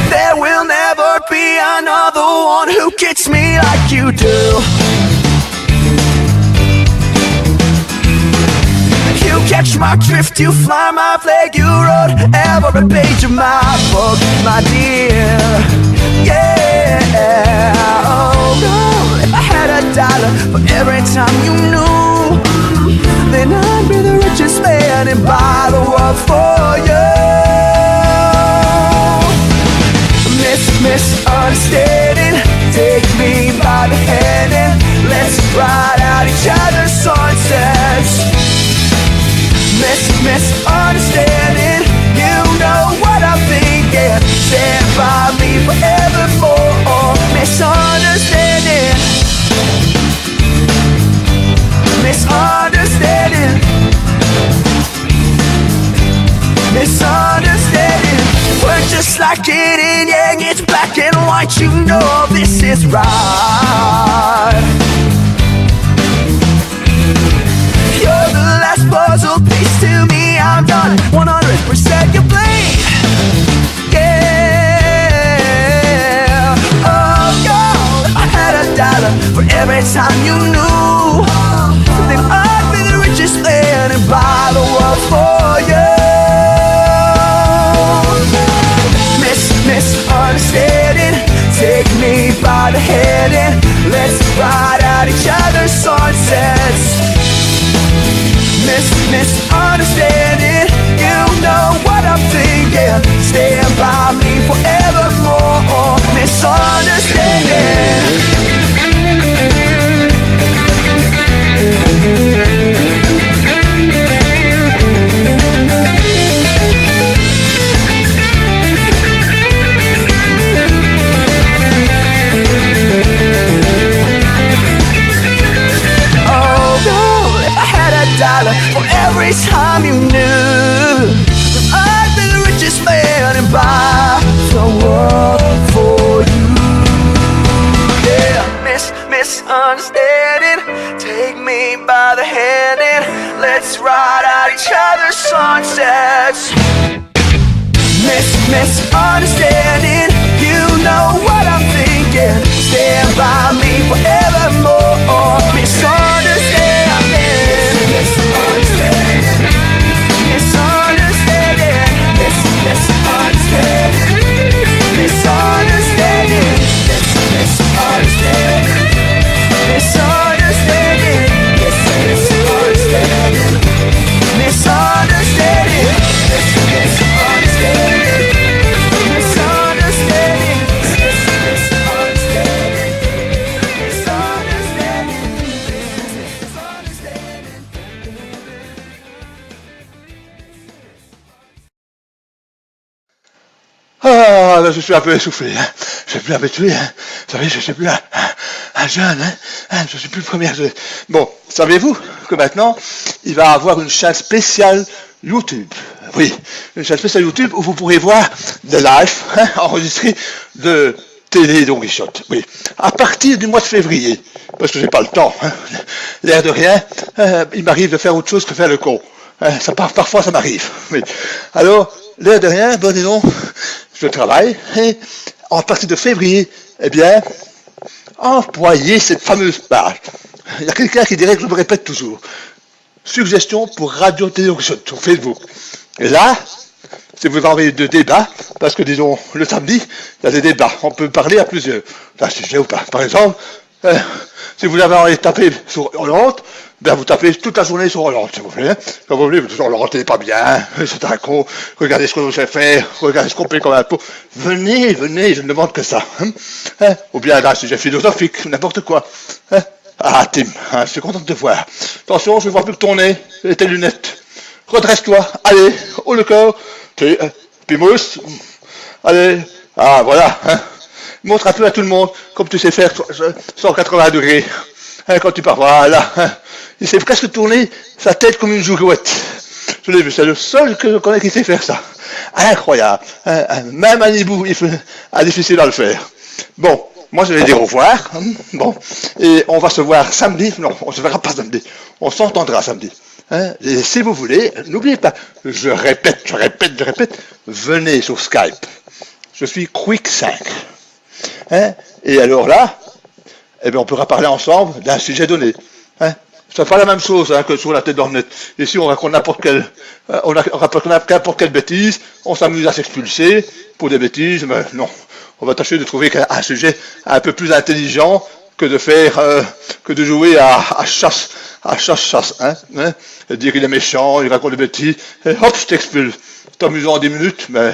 There will never be another one who gets me like you do. You catch my drift, you fly my flag, you wrote every page of my book, my dear. Yeah, oh no, if I had $1 for every time you knew, then I'd be the richest man and buy the world for you. Misunderstanding, take me by the hand and let's ride out each other's sunsets. Misunderstanding, you know what I'm thinking. Stand by me forevermore. Misunderstanding, misunderstanding, misunderstanding. We're just like yin and yang, it's black and white, you know this is right. You're the last puzzle piece to me, I'm done 100% your blame. Yeah, oh God, if I had $1 for every time you knew, then I'd be the richest man and buy the world for you. Misunderstanding, take me by the hand and let's ride out each other's sunsets. Misunderstanding, you know what I'm thinking. Stand by me forevermore. Misunderstanding. For every time you knew that I'd be the richest man and buy the world for you. Yeah, misunderstanding, take me by the hand and let's ride out each other's sunsets. Misunderstanding, you know what I'm thinking. Stand by me forevermore. Misunderstanding. Misunderstanding, misunderstanding, misunderstanding, misunderstanding, misunderstanding, misunderstanding, misunderstanding, Ah, là, je suis un peu essoufflé, je suis plus habitué, vous savez, je suis plus un jeune, je suis plus le premier. Bon, savez-vous que maintenant, il va avoir une chaîne spéciale YouTube. Oui, une chaîne spéciale YouTube où vous pourrez voir des lives enregistrés de télé Don Quichotte. Oui, à partir du mois de février, parce que j'ai pas le temps, l'air de rien, il m'arrive de faire autre chose que faire le con. Parfois, ça m'arrive. Oui. Alors, l'air de rien, bon, disons, je travaille, et à partir de février, eh bien, employez cette fameuse page. Il y a quelqu'un qui dirait que je me répète toujours. Suggestion pour Radio Télé Don Quichotte sur Facebook. Et là, si vous envoyez de débats, parce que disons, le samedi, il y a des débats, on peut parler à plusieurs. C'est un sujet ou pas. Par exemple, si vous avez envie de taper sur Hollande, ben vous tapez toute la journée sur Hollande, s'il vous plaît. Quand vous voulez, vous dites Hollande n'est pas bien, c'est un con, regardez ce qu'on sait faire, regardez ce qu'on paye comme impôt. Venez, je ne demande que ça. Ou bien là, sujet philosophique, n'importe quoi. Ah, Tim, je suis content de te voir. Attention, je ne vois plus que ton nez et tes lunettes. Redresse-toi, allez, haut le corps, Puis Mousse, allez, ah voilà, hein. Montre un peu à tout le monde, comme tu sais faire 180 degrés. Hein, quand tu pars, voilà. Hein. Il s'est presque tourné sa tête comme une girouette. Je l'ai vu, c'est le seul que je connais qui sait faire ça. Incroyable. Hein, même un hibou, il a difficile à le faire. Bon, moi je vais dire au revoir. Hein, bon, et on va se voir samedi. Non, on se verra pas samedi. On s'entendra samedi. Hein, et si vous voulez, n'oubliez pas, je répète, venez sur Skype. Je suis Quick 5. Hein, et alors là, eh bien, on pourra parler ensemble d'un sujet donné. Hein. C'est pas la même chose hein, que sur la tête d'Ornette. Ici, on raconte n'importe quelle bêtise, on s'amuse à s'expulser pour des bêtises, mais non. On va tâcher de trouver un sujet un peu plus intelligent que de faire, que de jouer à chasse, hein, hein, et dire qu'il est méchant, il raconte des bêtises, et hop, je t'expulse. C'est amusant en 10 minutes, mais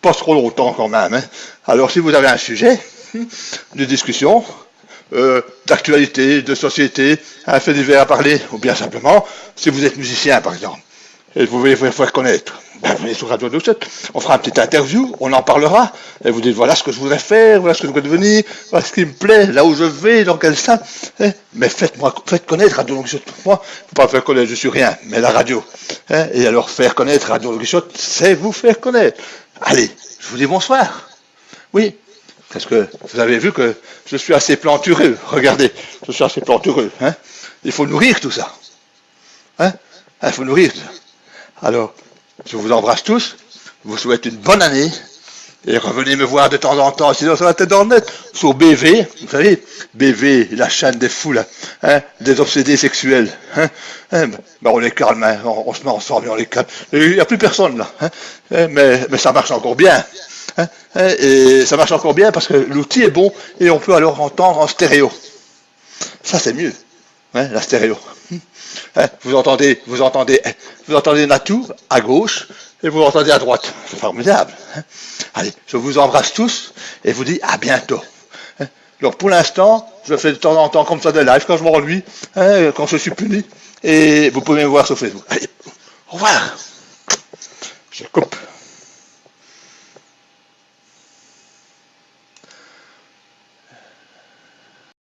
pas trop longtemps quand même. Hein. Alors, si vous avez un sujet de discussion, d'actualité, de société, un fait divers à parler, ou bien simplement, si vous êtes musicien par exemple, et vous voulez vous faire connaître, ben venez sur Radio 27, on fera une petite interview, on en parlera, et vous dites voilà ce que je voudrais faire, voilà ce que je voudrais devenir, voilà ce qui me plaît, là où je vais, dans quel sens, hein, mais faites connaître Radio Longuichotte. Moi, il ne faut pas faire connaître, je suis rien, mais la radio, hein, et alors faire connaître Radio Longuichotte, c'est vous faire connaître. Allez, je vous dis bonsoir. Oui. Parce que vous avez vu que je suis assez plantureux. Regardez, je suis assez plantureux. Hein. Il faut nourrir tout ça. Hein. Il faut nourrir tout ça. Alors, je vous embrasse tous. Je vous souhaite une bonne année. Et revenez me voir de temps en temps, sinon sur la tête d'Ornette, sur BV. Vous savez, BV, la chaîne des foules, hein, des obsédés sexuels. Hein. Ben, on les calme, hein, on se met ensemble et on les calme. Il n'y a plus personne là. Hein. Mais ça marche encore bien. Hein, et ça marche encore bien parce que l'outil est bon et on peut alors entendre en stéréo. Ça c'est mieux, hein, la stéréo. Hein, vous entendez Natou à gauche et vous l'entendez à droite. C'est formidable. Hein. Allez, je vous embrasse tous et vous dis à bientôt. Hein. Donc pour l'instant, je fais de temps en temps comme ça des lives quand je m'ennuie, hein, quand je suis puni. Et vous pouvez me voir sur Facebook. Allez, au revoir. Je coupe.